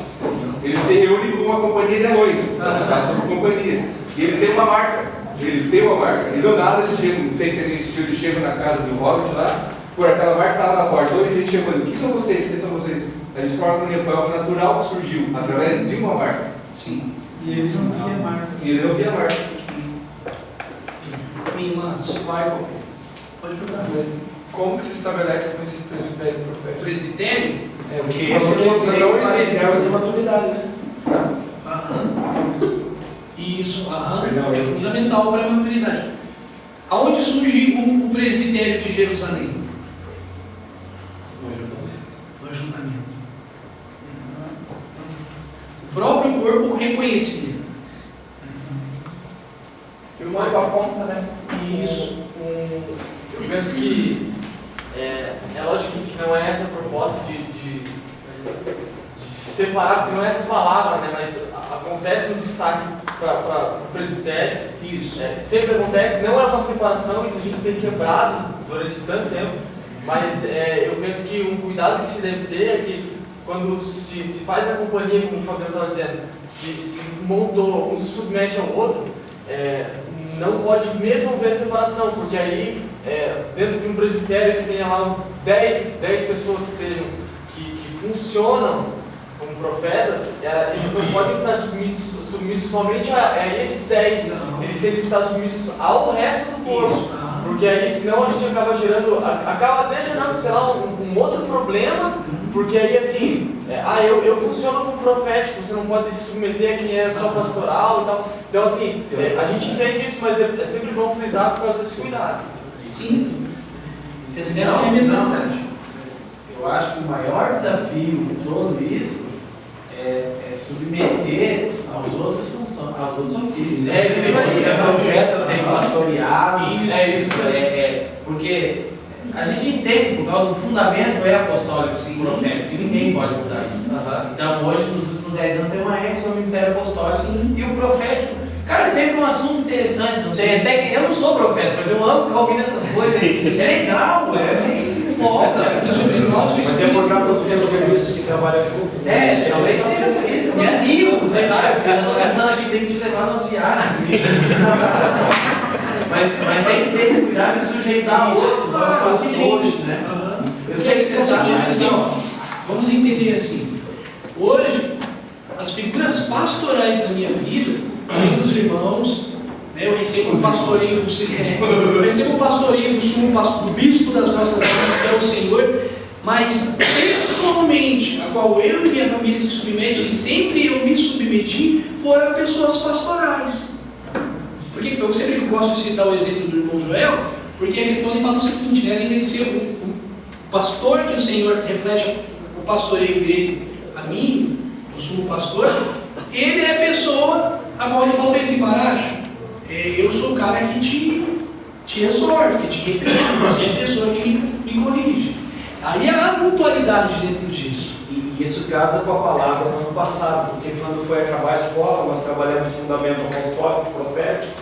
Ele se reúne com uma companhia de anões, tá? Sobre companhia. E eles têm uma marca. E do nada eles chegam, não sei se você assistiu, eles chegam na casa do Hobbit lá, por aquela marca estava na porta. Hoje a gente chegou ali, quem são vocês? Quem são vocês? Eles formam um foi algo natural que surgiu através de uma marca. Sim. E eles não viam a marca. E ele não via a marca. Minha irmã, Michael, pode perguntar. mas como que se estabelece com esse presbitério profético? Presbitério? Porque Esse esse aqui não não existe. reserva de maturidade, né? Isso, Perdão, é fundamental para a maturidade. Aonde surge o presbitério de Jerusalém? No ajuntamento. O próprio corpo reconhecia. E o Michael aponta, né? Isso. Eu penso que é lógico que não é essa a proposta de separar, porque não é essa palavra, né? Mas acontece um destaque para o presbitério. Isso. Sempre acontece, não é uma separação, isso a gente tem quebrado durante tanto tempo, mas eu penso que um cuidado que se deve ter é que quando se faz a companhia, como o Fabiano estava dizendo, se montou, um se submete ao outro, não pode mesmo haver separação, porque aí, dentro de um presbitério que tenha lá 10 pessoas que sejam, que funcionam, como profetas, eles não podem estar submissos somente a esses 10. Eles têm que estar submissos ao resto do povo. Porque aí, senão, a gente acaba até gerando, sei lá, um outro problema, porque aí, assim, eu funciono como profético, você não pode se submeter a quem é só pastoral e tal. Então, assim, a gente entende isso, mas é sempre bom frisar por causa desse cuidado. Sim. Essa é a mentalidade. Eu acho que o maior desafio de tudo isso é submeter aos outros ofícios. Profetas serem pastoreados. Porque a gente entende, por causa do fundamento apostólico e profético, e ninguém pode mudar isso. Então, hoje, nos últimos 10 anos, tem uma ênfase sobre o ministério apostólico e o profético. Cara, é sempre um assunto interessante, não sei, até que eu não sou profeta, mas eu amo ficar ouvindo essas coisas. É legal, empolga. Mas é por causa dos teus serviços que trabalham junto. Talvez seja isso, minha amigo, sei lá, eu já estou pensando aqui, tem que te levar nas viagens. Mas tem que ter esse cuidado de sujeitar outros, aos pastores, né? Eu sei que você sabe assim, vamos entender assim. Hoje, as figuras pastorais da minha vida, além dos irmãos, né, eu recebo o pastoreio do sumo pastor, do bispo das nossas vidas, que é o Senhor, mas pessoalmente, a qual eu e minha família se submetem, e sempre eu me submeti, foram pessoas pastorais. Porque eu sempre gosto de citar o exemplo do irmão Joel, porque a questão ele fala o seguinte, né, além dele ser o pastor que o Senhor reflete o pastoreio dele a mim, o sumo pastor, ele é a pessoa a qual ele fala bem assim, Paracho, eu sou o cara que te exorta, que te repreende, você é a pessoa que me corrige. Aí há mutualidade dentro disso. E isso casa com a palavra no ano passado, porque quando foi acabar a escola, nós trabalhamos fundamento apostólico, profético,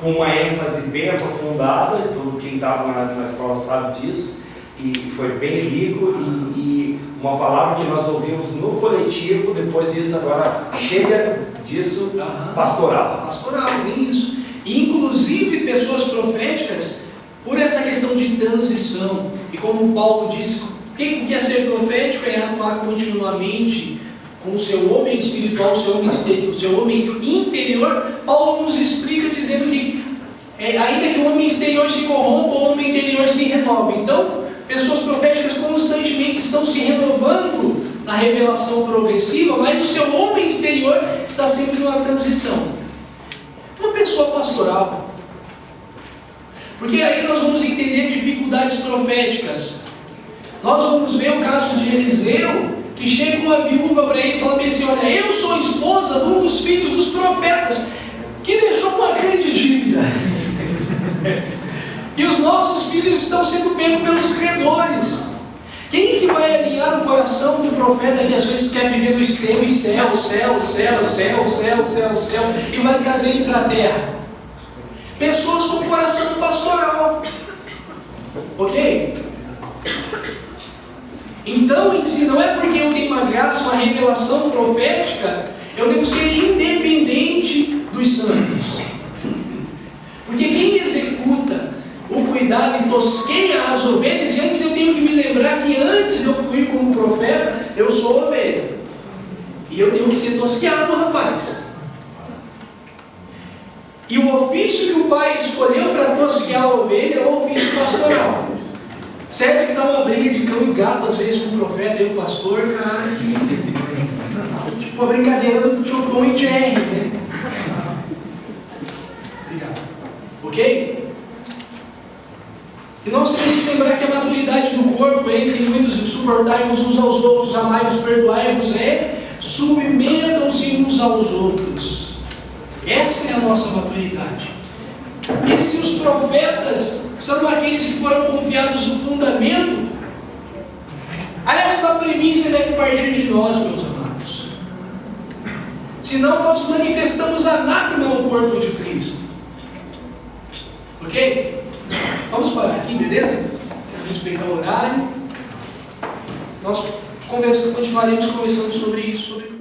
com uma ênfase bem aprofundada, todo quem estava na escola sabe disso, e foi bem rico, e uma palavra que nós ouvimos no coletivo, depois disso agora chega disso, pastoral. Pastoral, bem isso. Inclusive pessoas proféticas, por essa questão de transição, e como Paulo disse, o que é ser profético? É atuar continuamente com o seu homem espiritual, o seu homem exterior, o seu homem interior. Paulo nos explica dizendo que ainda que o homem exterior se corrompa, o homem interior se renova. Então, pessoas proféticas constantemente estão se renovando na revelação progressiva, mas o seu homem exterior está sempre numa transição. Uma pessoa pastoral, porque aí nós vamos entender dificuldades proféticas. Nós vamos ver o caso de Eliseu, que chega uma viúva para ele e fala bem assim, olha, eu sou esposa de um dos filhos dos profetas, que deixou uma grande dívida. E os nossos filhos estão sendo pegos pelos credores. Quem que vai alinhar o coração do profeta que às vezes quer viver no extremo e céu, e vai trazer ele para a terra? Pessoas com coração pastoral. Ok? Então, não é porque eu tenho uma graça, uma revelação profética, eu devo ser independente dos santos. Porque quem executa o cuidado e tosqueia as ovelhas, e antes eu tenho que me lembrar que antes eu fui como profeta, eu sou ovelha. E eu tenho que ser tosqueado, rapaz. E o ofício que o pai escolheu para tosquear a ovelha é o ofício pastoral. Certo que dá uma briga de cão e gato, às vezes, com o profeta e o pastor, cara. Tipo uma brincadeira do Tom e Jerry, né? Obrigado. Ok? E nós temos que lembrar que a maturidade do corpo, tem muitos suportai-vos uns aos outros, amai-vos, perdoai-vos, submetam-se uns aos outros. Essa é a nossa maturidade. E se os profetas são aqueles que foram confiados no fundamento, essa premissa deve partir de nós, meus amados. Senão nós manifestamos anátema ao corpo de Cristo. Ok? Vamos parar aqui, beleza? Respeitar o horário. Nós continuaremos conversando sobre isso, sobre